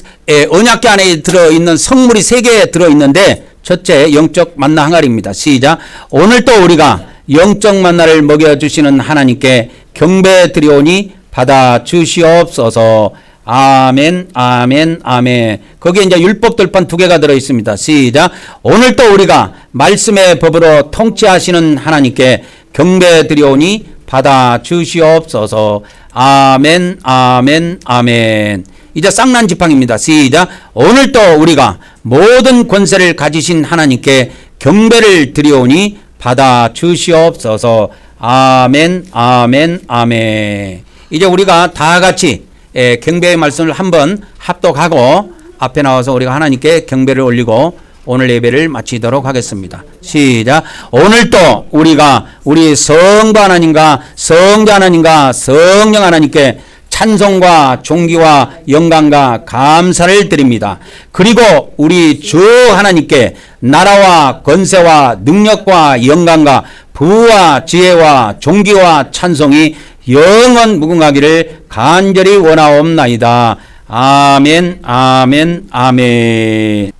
언약궤 안에 들어있는 성물이 3개 들어있는데 첫째 영적 만나 항아리입니다. 시작. 오늘 또 우리가 영적 만나를 먹여주시는 하나님께 경배 드리오니 받아 주시옵소서. 아멘, 아멘, 아멘. 거기에 이제 율법 들판 2개가 들어있습니다. 시작. 오늘 또 우리가 말씀의 법으로 통치하시는 하나님께 경배 드리오니 받아 주시옵소서. 아멘, 아멘, 아멘. 이제 쌍난 지팡입니다. 시작. 오늘 또 우리가 모든 권세를 가지신 하나님께 경배를 드리오니 받아 주시옵소서. 아멘, 아멘, 아멘. 이제 우리가 다 같이 경배의 말씀을 한번 합독하고 앞에 나와서 우리가 하나님께 경배를 올리고 오늘 예배를 마치도록 하겠습니다. 시작. 오늘 또 우리가 우리 성부 하나님과 성자 하나님과 성령 하나님께 찬송과 존귀와 영광과 감사를 드립니다. 그리고 우리 주 하나님께 나라와 권세와 능력과 영광과 부와 지혜와 존귀와 찬송이 영원 무궁하기를 간절히 원하옵나이다. 아멘, 아멘, 아멘.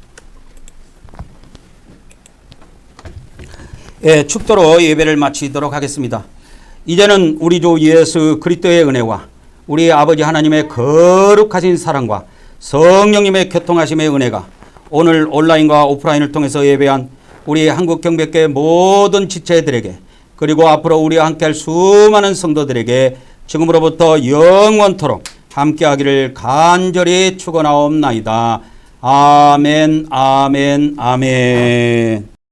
예, 축도로 예배를 마치도록 하겠습니다. 이제는 우리 주 예수 그리스도의 은혜와 우리 아버지 하나님의 거룩하신 사랑과 성령님의 교통하심의 은혜가 오늘 온라인과 오프라인을 통해서 예배한 우리 한국경배교회 모든 지체들에게 그리고 앞으로 우리와 함께할 수많은 성도들에게 지금으로부터 영원토록 함께하기를 간절히 축원하옵나이다. 아멘, 아멘, 아멘.